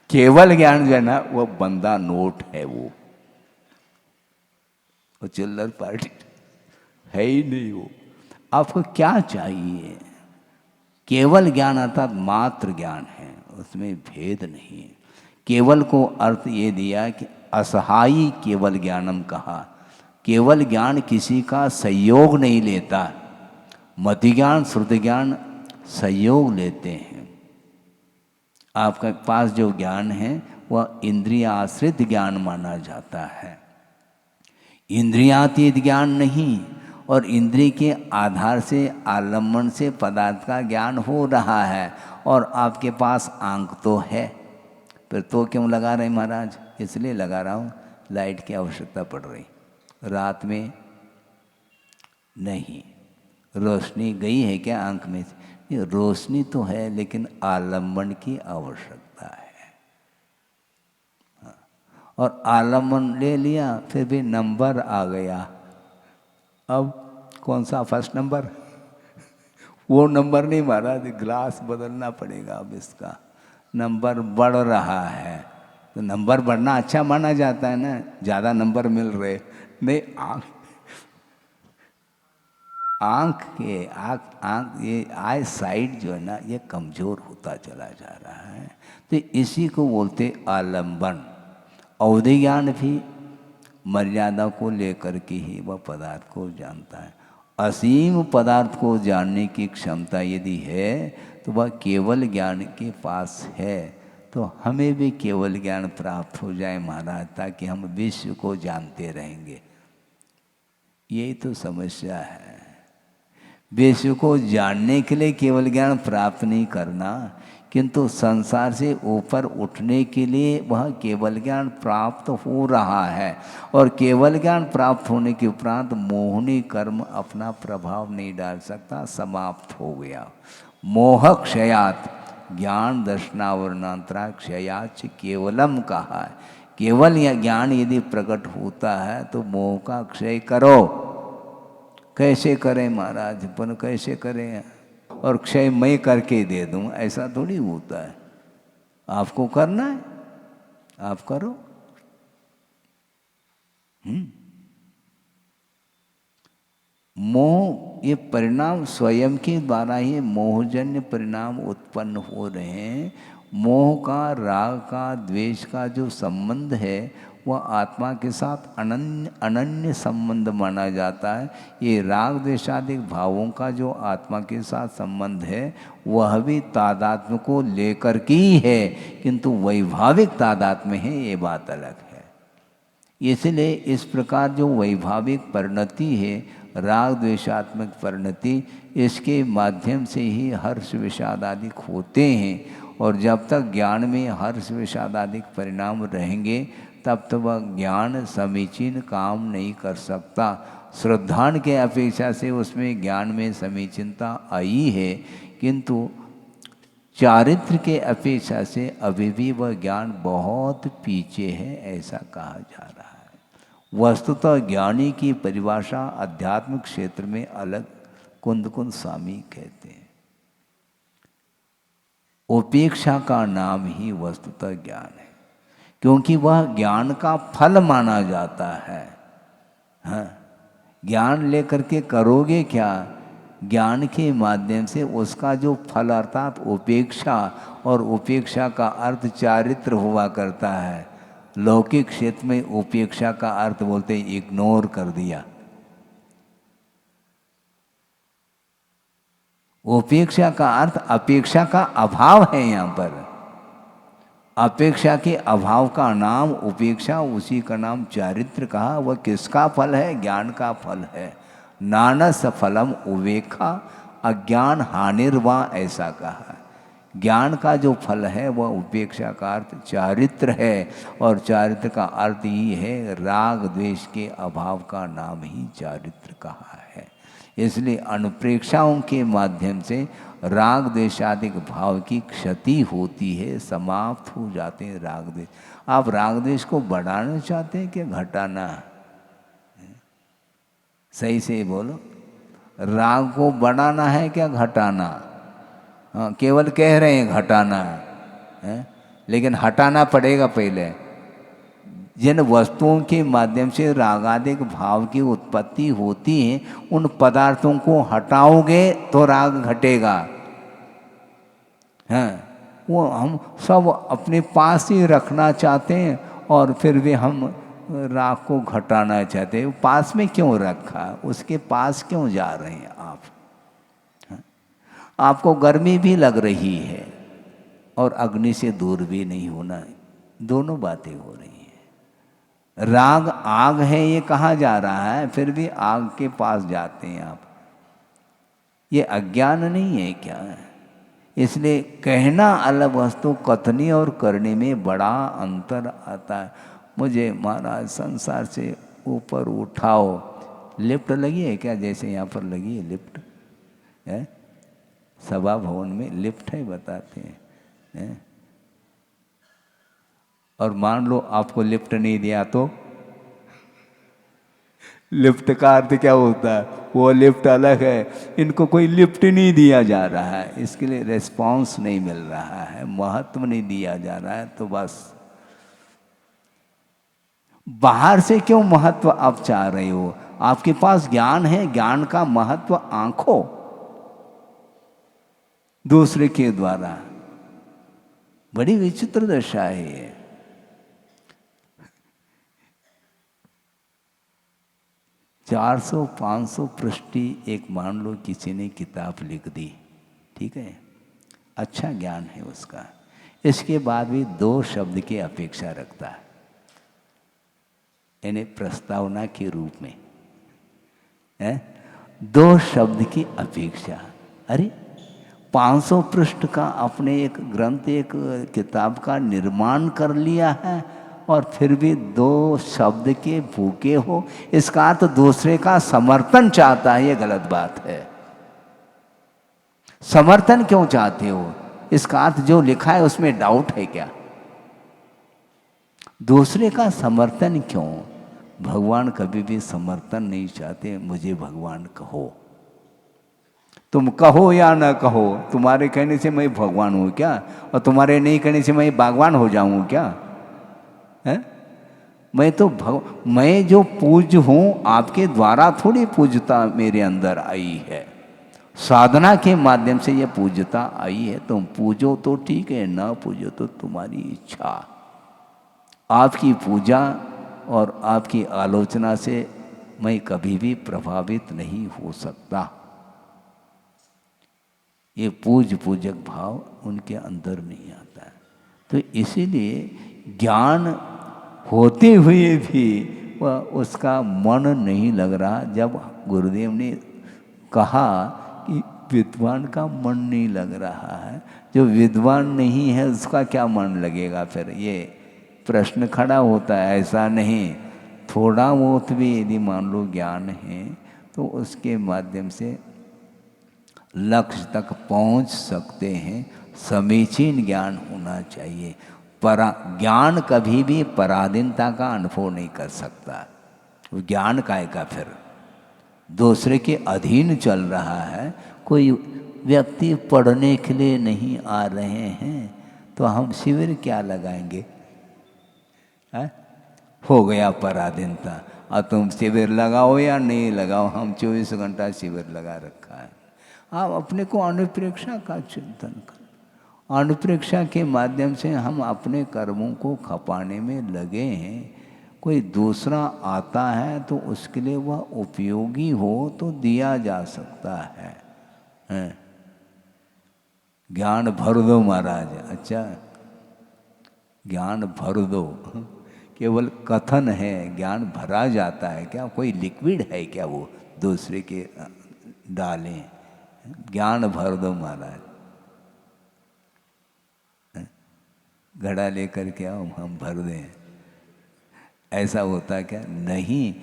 केवल ज्ञान जो है ना, वो बंदा नोट है, वो चिल्लर पार्टी है ही नहीं। वो आपको क्या चाहिए? केवल ज्ञान अर्थात मात्र ज्ञान है, उसमें भेद नहीं है। केवल को अर्थ ये दिया कि असहायी केवल ज्ञानम कहा। केवल ज्ञान किसी का सहयोग नहीं लेता, मति ज्ञान, श्रुति ज्ञान सहयोग लेते हैं। आपके पास जो ज्ञान है वह इंद्रिय आश्रित ज्ञान माना जाता है, इंद्रियातीत ज्ञान नहीं। और इंद्रिय के आधार से, आलम्बन से पदार्थ का ज्ञान हो रहा है, और आपके पास आंख तो है, फिर तो क्यों लगा रहे महाराज? इसलिए लगा रहा हूँ, लाइट की आवश्यकता पड़ रही, रात में नहीं। रोशनी गई है क्या आंख में? रोशनी तो है, लेकिन आलम्बन की आवश्यकता है। और आलम्बन ले लिया, फिर भी नंबर आ गया। अब कौन सा फर्स्ट नंबर? वो नंबर नहीं महाराज, ग्लास बदलना पड़ेगा। अब इसका नंबर बढ़ रहा है, तो नंबर बढ़ना अच्छा माना जाता है ना, ज़्यादा नंबर मिल रहे। नहीं, आँख ये आई साइड जो है ना, ये कमज़ोर होता चला जा रहा है। तो इसी को बोलते आलंबन। अवधि ज्ञान भी मर्यादा को लेकर के ही वह पदार्थ को जानता है। असीम पदार्थ को जानने की क्षमता यदि है तो वह केवल ज्ञान के पास है। तो हमें भी केवल ज्ञान प्राप्त हो जाए महाराज, ताकि हम विश्व को जानते रहेंगे। यही तो समस्या है। विश्व को जानने के लिए केवल ज्ञान प्राप्त नहीं करना, किंतु संसार से ऊपर उठने के लिए वह केवल ज्ञान प्राप्त हो रहा है। और केवल ज्ञान प्राप्त होने के उपरांत मोहनी कर्म अपना प्रभाव नहीं डाल सकता, समाप्त हो गया। मोह क्षयात ज्ञान दर्शनावरणांतरा क्षयाच केवलम कहा है। केवल यह ज्ञान यदि प्रकट होता है तो मोह का क्षय करो। कैसे करें महाराज, पर कैसे करें? और क्षय मैं करके दे दूं, ऐसा थोड़ी होता है। आपको करना है, आप करो। मोह ये परिणाम स्वयं के द्वारा ही मोहजन्य परिणाम उत्पन्न हो रहे हैं। मोह का, राग का, द्वेष का जो संबंध है वह आत्मा के साथ अनन्य संबंध माना जाता है। ये राग द्वेषादिक भावों का जो आत्मा के साथ संबंध है वह भी तादात्म्य को लेकर के ही है, किंतु वैभाविक तादात्म्य है, ये बात अलग है। इसलिए इस प्रकार जो वैभाविक परिणति है, राग द्वेषात्मक परिणति, इसके माध्यम से ही हर्ष विषाद आदि होते हैं। और जब तक ज्ञान में हर्ष विषाद आदि परिणाम रहेंगे तब तक वह ज्ञान समीचीन काम नहीं कर सकता। श्रद्धान के अपेक्षा से उसमें ज्ञान में समीचीनता आई है, किंतु चारित्र के अपेक्षा से अभी भी वह ज्ञान बहुत पीछे है, ऐसा कहा जा रहा है। वस्तुतः ज्ञानी की परिभाषा आध्यात्मिक क्षेत्र में अलग कुंद स्वामी कहते हैं। उपेक्षा का नाम ही वस्तुतः ज्ञान है, क्योंकि वह ज्ञान का फल माना जाता है। हाँ, ज्ञान लेकर के करोगे क्या? ज्ञान के माध्यम से उसका जो फल अर्थात उपेक्षा, और उपेक्षा का अर्थ चारित्र हुआ करता है। लौकिक क्षेत्र में उपेक्षा का अर्थ बोलते इग्नोर कर दिया। उपेक्षा का अर्थ अपेक्षा का अभाव है। यहाँ पर अपेक्षा के अभाव का नाम उपेक्षा, उसी का नाम चारित्र कहा। वह किसका फल है? ज्ञान का फल है। नानस फलम उवेखा अज्ञान हानिर्वा, ऐसा कहा। ज्ञान का जो फल है वह उपेक्षा का अर्थ चारित्र है, और चारित्र का अर्थ ही है राग द्वेष के अभाव का नाम ही चारित्र कहा है। इसलिए अनुप्रेक्षाओं के माध्यम से राग द्वेषादिक भाव की क्षति होती है, समाप्त हो जाते हैं राग द्वेष। आप राग द्वेष को बढ़ाना चाहते हैं कि घटाना? सही से बोलो, राग को बढ़ाना है क्या घटाना? हाँ, केवल कह रहे हैं घटाना है, लेकिन हटाना पड़ेगा पहले। जिन वस्तुओं के माध्यम से रागादिक भाव की उत्पत्ति होती है, उन पदार्थों को हटाओगे तो राग घटेगा। हाँ, वो हम सब अपने पास ही रखना चाहते हैं, और फिर भी हम राग को घटाना चाहते हैं। पास में क्यों रखा? उसके पास क्यों जा रहे हैं आप? हाँ? आपको गर्मी भी लग रही है और अग्नि से दूर भी नहीं होना, दोनों बातें हो रही हैं। राग आग है ये कहा जा रहा है, फिर भी आग के पास जाते हैं आप। ये अज्ञान नहीं है क्या? इसलिए कहना अलग वस्तु, कथनी और करने में बड़ा अंतर आता है। मुझे महाराज संसार से ऊपर उठाओ। लिफ्ट लगी है क्या? जैसे यहाँ पर लगी है लिफ्ट है, सभा भवन में लिफ्ट है बताते हैं। और मान लो आपको लिफ्ट नहीं दिया तो लिफ्ट का अर्थ क्या होता है? वो लिफ्ट अलग है, इनको कोई लिफ्ट नहीं दिया जा रहा है, इसके लिए रिस्पांस नहीं मिल रहा है, महत्व नहीं दिया जा रहा है, तो बस बाहर से क्यों महत्व आप चाह रहे हो? आपके पास ज्ञान है, ज्ञान का महत्व आंखों दूसरे के द्वारा। बड़ी विचित्र दशा है ये। चार 400-500 पृष्ठी एक मान लो किसी ने किताब लिख दी, ठीक है, अच्छा ज्ञान है उसका, इसके बाद भी 2 शब्द की अपेक्षा रखता है, यानी प्रस्तावना के रूप में है, 2 शब्द की अपेक्षा। अरे 500 पृष्ठ का आपने एक ग्रंथ, एक किताब का निर्माण कर लिया है और फिर भी 2 शब्द के भूखे हो, इसका अर्थ दूसरे का समर्थन चाहता है, ये गलत बात है। समर्थन क्यों चाहते हो? इसका अर्थ जो लिखा है उसमें डाउट है क्या? दूसरे का समर्थन क्यों? भगवान कभी भी समर्थन नहीं चाहते, मुझे भगवान कहो। तुम कहो या ना कहो, तुम्हारे कहने से मैं भगवान हूँ क्या? और तुम्हारे नहीं कहने से मैं बागवान हो जाऊँ क्या? है? मैं जो पूज्य हूँ आपके द्वारा थोड़ी पूज्यता मेरे अंदर आई है, साधना के माध्यम से ये पूज्यता आई है। तुम पूजो तो ठीक है, ना पूजो तो तुम्हारी इच्छा। आपकी पूजा और आपकी आलोचना से मैं कभी भी प्रभावित नहीं हो सकता। ये पूजक भाव उनके अंदर नहीं आता है। तो इसीलिए ज्ञान होते हुए भी वह उसका मन नहीं लग रहा। जब गुरुदेव ने कहा कि विद्वान का मन नहीं लग रहा है, जो विद्वान नहीं है उसका क्या मन लगेगा? फिर ये प्रश्न खड़ा होता है। ऐसा नहीं, थोड़ा बहुत भी यदि मान लो ज्ञान है तो उसके माध्यम से लक्ष्य तक पहुंच सकते हैं। समीचीन ज्ञान होना चाहिए। ज्ञान कभी भी पराधीनता का अनुभव नहीं कर सकता। वो ज्ञान काय का फिर दूसरे के अधीन चल रहा है। कोई व्यक्ति पढ़ने के लिए नहीं आ रहे हैं तो हम शिविर क्या लगाएंगे? है? हो गया पराधीनता। और तुम शिविर लगाओ या नहीं लगाओ, हम 24 घंटा शिविर लगा रखा है। आप अपने को अनुप्रेक्षा का चिंतन करें। अनुप्रेक्षा के माध्यम से हम अपने कर्मों को खपाने में लगे हैं। कोई दूसरा आता है तो उसके लिए वह उपयोगी हो तो दिया जा सकता है। ज्ञान भर दो महाराज। अच्छा, ज्ञान भर दो केवल कथन है, ज्ञान भरा जाता है क्या? कोई लिक्विड है क्या वो दूसरे के डालें? ज्ञान भर दो महाराज। घड़ा लेकर के आओ, हम भर दें। ऐसा होता क्या? नहीं।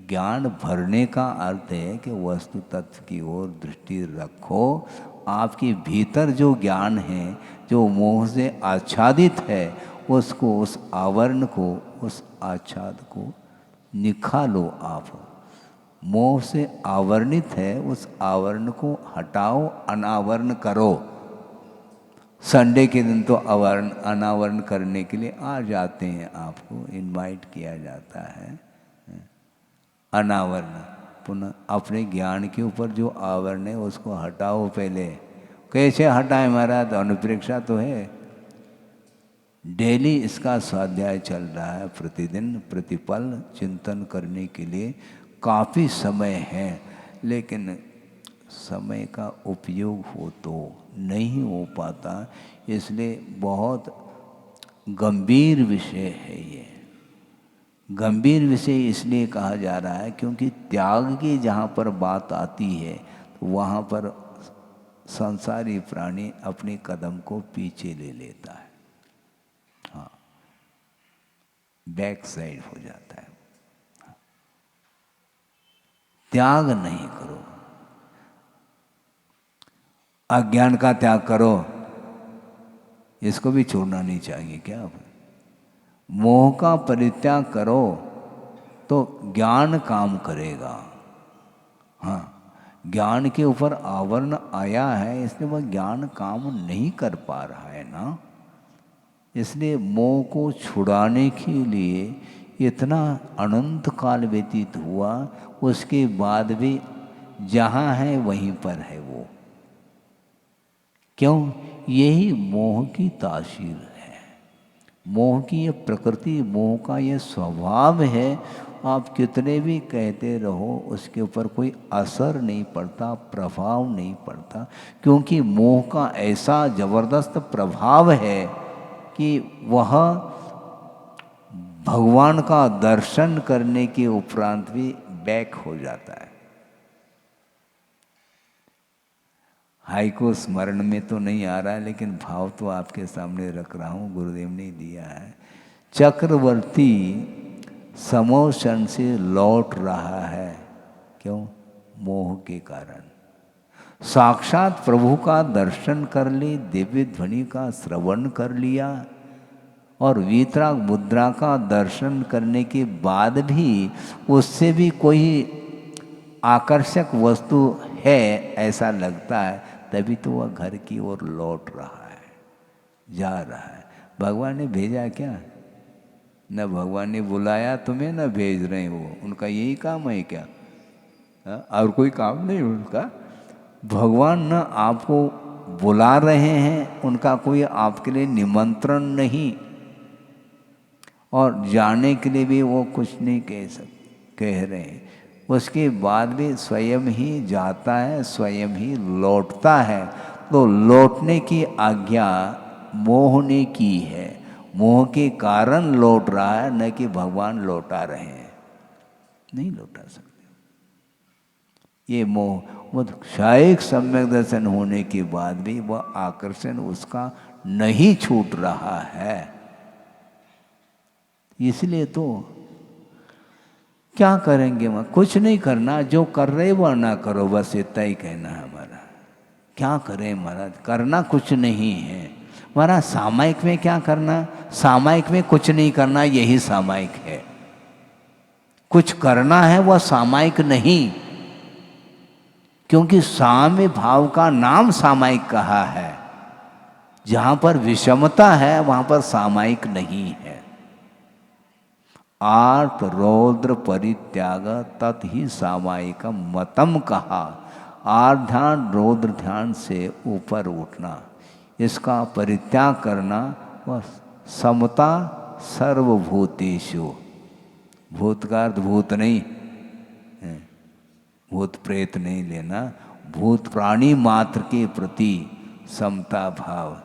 ज्ञान भरने का अर्थ है कि वस्तु तत्व की ओर दृष्टि रखो। आपके भीतर जो ज्ञान है, जो मोह से आच्छादित है, उसको, उस आवरण को, उस आच्छाद को निकालो। आप मोह से आवरणित है, उस आवरण को हटाओ, अनावरण करो। संडे के दिन तो अनावरण करने के लिए आ जाते हैं, आपको इनवाइट किया जाता है। अनावरण, पुनः अपने ज्ञान के ऊपर जो आवरण है उसको हटाओ पहले। कैसे हटाए महाराज? तो अनुप्रेक्षा तो है। डेली इसका स्वाध्याय चल रहा है, प्रतिदिन प्रतिपल चिंतन करने के लिए काफ़ी समय है, लेकिन समय का उपयोग हो तो नहीं हो पाता। इसलिए बहुत गंभीर विषय है ये। गंभीर विषय इसलिए कहा जा रहा है क्योंकि त्याग की जहाँ पर बात आती है तो वहाँ पर संसारी प्राणी अपने कदम को पीछे ले लेता है। हाँ, बैक साइड हो जाता है। त्याग नहीं करो, अज्ञान का त्याग करो, इसको भी छोड़ना नहीं चाहिए क्या? मोह का परित्याग करो तो ज्ञान काम करेगा। हाँ, ज्ञान के ऊपर आवरण आया है, इसलिए वह ज्ञान काम नहीं कर पा रहा है ना। इसलिए मोह को छुड़ाने के लिए इतना अनंत काल व्यतीत हुआ, उसके बाद भी जहाँ है वहीं पर है वो। क्यों? यही मोह की तासीर है, मोह की ये प्रकृति, मोह का ये स्वभाव है। आप कितने भी कहते रहो उसके ऊपर कोई असर नहीं पड़ता, प्रभाव नहीं पड़ता, क्योंकि मोह का ऐसा जबरदस्त प्रभाव है कि वह भगवान का दर्शन करने के उपरांत भी बैक हो जाता है। हाई को स्मरण में तो नहीं आ रहा है, लेकिन भाव तो आपके सामने रख रहा हूँ, गुरुदेव ने दिया है। चक्रवर्ती समोशन से लौट रहा है, क्यों? मोह के कारण। साक्षात प्रभु का दर्शन कर ली, दिव्य ध्वनि का श्रवण कर लिया, और वीतराग मुद्रा का दर्शन करने के बाद भी उससे भी कोई आकर्षक वस्तु है ऐसा लगता है, तभी तो वह घर की ओर लौट रहा है, जा रहा है। भगवान ने भेजा क्या? न भगवान ने बुलाया तुम्हें, न भेज रहे हो। उनका यही काम है क्या? और कोई काम नहीं उनका। भगवान न आपको बुला रहे हैं, उनका कोई आपके लिए निमंत्रण नहीं, और जाने के लिए भी वो कुछ नहीं कह रहे हैं। उसके बाद भी स्वयं ही जाता है, स्वयं ही लौटता है। तो लौटने की आज्ञा मोह ने की है, मोह के कारण लौट रहा है, न कि भगवान लौटा रहे हैं। नहीं लौटा सकते। ये मोह, वो शायद सम्यक दर्शन होने के बाद भी वह आकर्षण उसका नहीं छूट रहा है। इसलिए तो क्या करेंगे? वह कुछ नहीं करना, जो कर रहे वह ना करो, बस इतना ही कहना है हमारा। क्या करें महाराज? करना कुछ नहीं है महाराज। सामायिक में क्या करना? सामायिक में कुछ नहीं करना, यही सामायिक है। कुछ करना है वह सामायिक नहीं, क्योंकि साम्य भाव का नाम सामायिक कहा है। जहां पर विषमता है वहां पर सामायिक नहीं है। आर्त रौद्र परित्याग तत् ही सामायिकम मतम कहा। आर्त ध्यान रौद्र ध्यान से ऊपर उठना, इसका परित्याग करना, वह समता सर्वभूतेषु। भूत का अर्थ भूत नहीं, भूत प्रेत नहीं लेना, भूत प्राणी मात्र के प्रति समता भाव।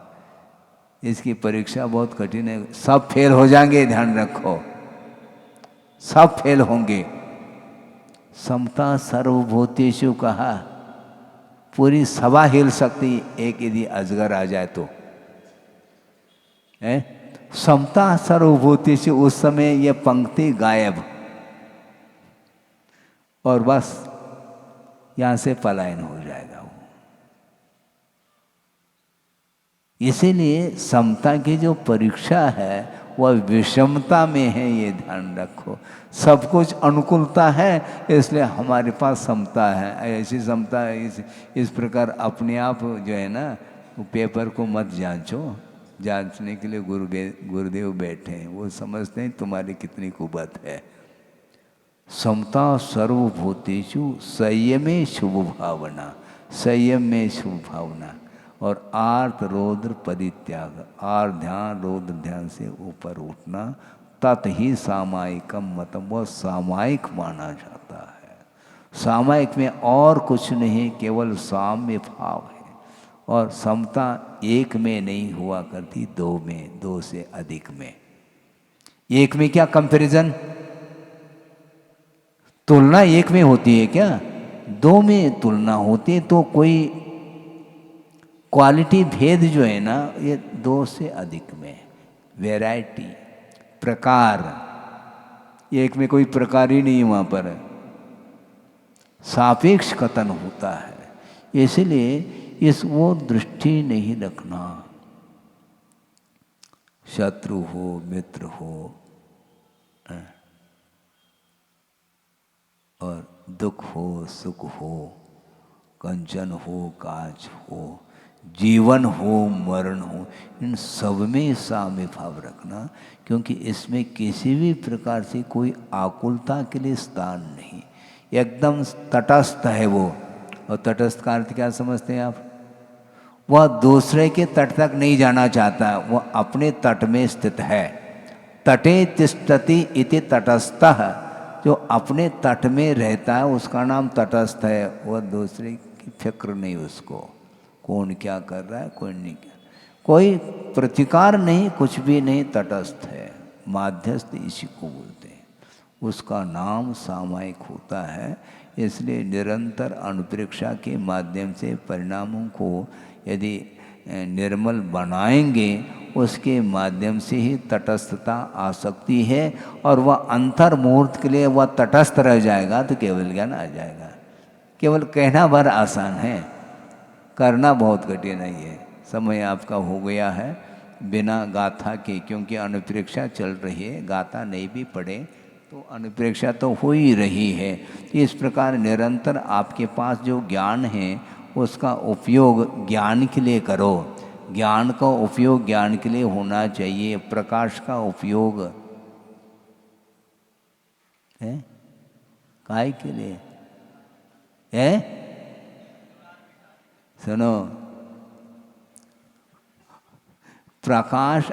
इसकी परीक्षा बहुत कठिन है, सब फेल हो जाएंगे, ध्यान रखो, सब फेल होंगे। समता सर्वभूतेषु कहा, पूरी सभा हिल सकती एक यदि अजगर आ जाए तो है। समता सर्वभूतेषु, उस समय यह पंक्ति गायब, और बस यहां से पलायन हो जाएगा वो। इसीलिए समता की जो परीक्षा है वह विषमता में है, ये ध्यान रखो। सब कुछ अनुकूलता है, इसलिए हमारे पास समता है। ऐसी समता है, इस प्रकार अपने आप जो है ना, वो पेपर को मत जांचो। जांचने के लिए गुरुदेव बैठे हैं, वो समझते हैं तुम्हारी कितनी कुबत है। समता सर्वभूतेषु संयमे शुभ भावना, संयम में शुभ भावना, और आर्त रौद्र परित्याग, आर्त ध्यान रौद्र ध्यान से ऊपर उठना, तत् ही सामायिकम मतम, वह सामायिक माना जाता है। सामायिक में और कुछ नहीं, केवल साम्य भाव है। और समता एक में नहीं हुआ करती, दो में, दो से अधिक में। एक में क्या कंपैरिजन? तुलना एक में होती है क्या? दो में तुलना होती है, तो कोई क्वालिटी भेद जो है ना, ये दो से अधिक में। वैरायटी, प्रकार, एक में कोई प्रकार ही नहीं, वहां पर सापेक्ष कथन होता है। इसलिए इस वो दृष्टि नहीं रखना। शत्रु हो, मित्र हो, और दुख हो, सुख हो, कंचन हो, काज हो, जीवन हो मरण हो, इन सब में साम्य भाव रखना, क्योंकि इसमें किसी भी प्रकार से कोई आकुलता के लिए स्थान नहीं, एकदम तटस्थ है वो। और तटस्थ का अर्थ क्या समझते हैं आप? वह दूसरे के तट तक नहीं जाना चाहता, वह अपने तट में स्थित है। तटे तिष्ठति इति तटस्थः, जो अपने तट में रहता है उसका नाम तटस्थ है। वह दूसरे की फिक्र नहीं उसको, कौन क्या कर रहा है, कोई नहीं क्या, कोई प्रतिकार नहीं, कुछ भी नहीं, तटस्थ है, माध्यस्थ इसी को बोलते हैं। उसका नाम सामायिक होता है। इसलिए निरंतर अनुप्रेक्षा के माध्यम से परिणामों को यदि निर्मल बनाएंगे, उसके माध्यम से ही तटस्थता आ सकती है। और वह अंतर्मुहूर्त के लिए वह तटस्थ रह जाएगा तो केवल ज्ञान आ जाएगा। केवल कहना भर आसान है, करना बहुत कठिन है। समय आपका हो गया है बिना गाथा के, क्योंकि अनुप्रेक्षा चल रही है, गाथा नहीं भी पढ़े तो अनुप्रेक्षा तो हो ही रही है। इस प्रकार निरंतर आपके पास जो ज्ञान है उसका उपयोग ज्ञान के लिए करो। ज्ञान का उपयोग ज्ञान के लिए होना चाहिए। प्रकाश का उपयोग है काय के लिए है? सुनो, प्रकाश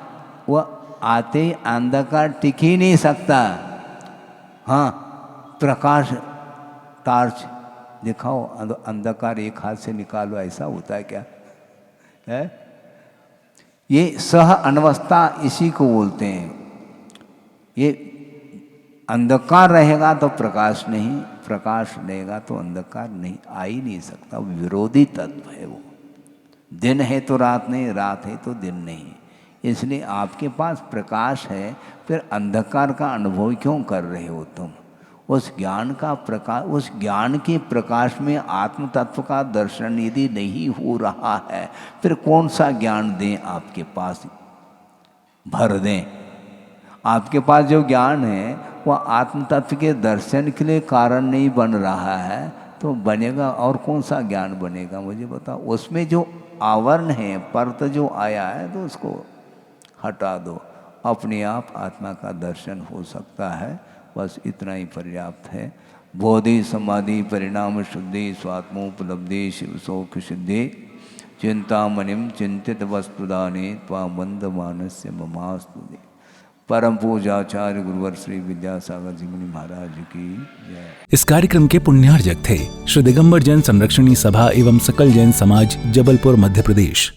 वह आते ही अंधकार टिक ही नहीं सकता। हाँ, प्रकाश टार्च दिखाओ, अंधकार एक हाथ से निकालो, ऐसा होता है क्या? है ये सह अनवस्था, इसी को बोलते हैं। ये अंधकार रहेगा तो प्रकाश नहीं, प्रकाश रहेगा तो अंधकार नहीं, आ ही नहीं सकता। विरोधी तत्व है वो। दिन है तो रात नहीं, रात है तो दिन नहीं। इसलिए आपके पास प्रकाश है, फिर अंधकार का अनुभव क्यों कर रहे हो तुम? उस ज्ञान का प्रकाश, उस ज्ञान के प्रकाश में आत्म तत्व का दर्शन यदि नहीं हो रहा है, फिर कौन सा ज्ञान दें आपके पास, भर दें? आपके पास जो ज्ञान है वह आत्म तत्व के दर्शन के लिए कारण नहीं बन रहा है, तो बनेगा और कौन सा ज्ञान बनेगा मुझे बताओ? उसमें जो आवरण है, परत जो आया है, तो उसको हटा दो, अपने आप आत्मा का दर्शन हो सकता है। बस इतना ही पर्याप्त है। बोधि समाधि परिणाम शुद्धि स्वात्मोपलब्धि शिव सौख्य सिद्धि चिंतामणिम चिंतित वस्तुदाने त्वामंद मानस्य ममास्तुते। परम पूजाचार्य गुरुवर श्री विद्यासागर जी मुनि महाराज की जय। इस कार्यक्रम के पुण्यार्जक थे श्री दिगंबर जैन संरक्षणी सभा एवं सकल जैन समाज, जबलपुर, मध्य प्रदेश।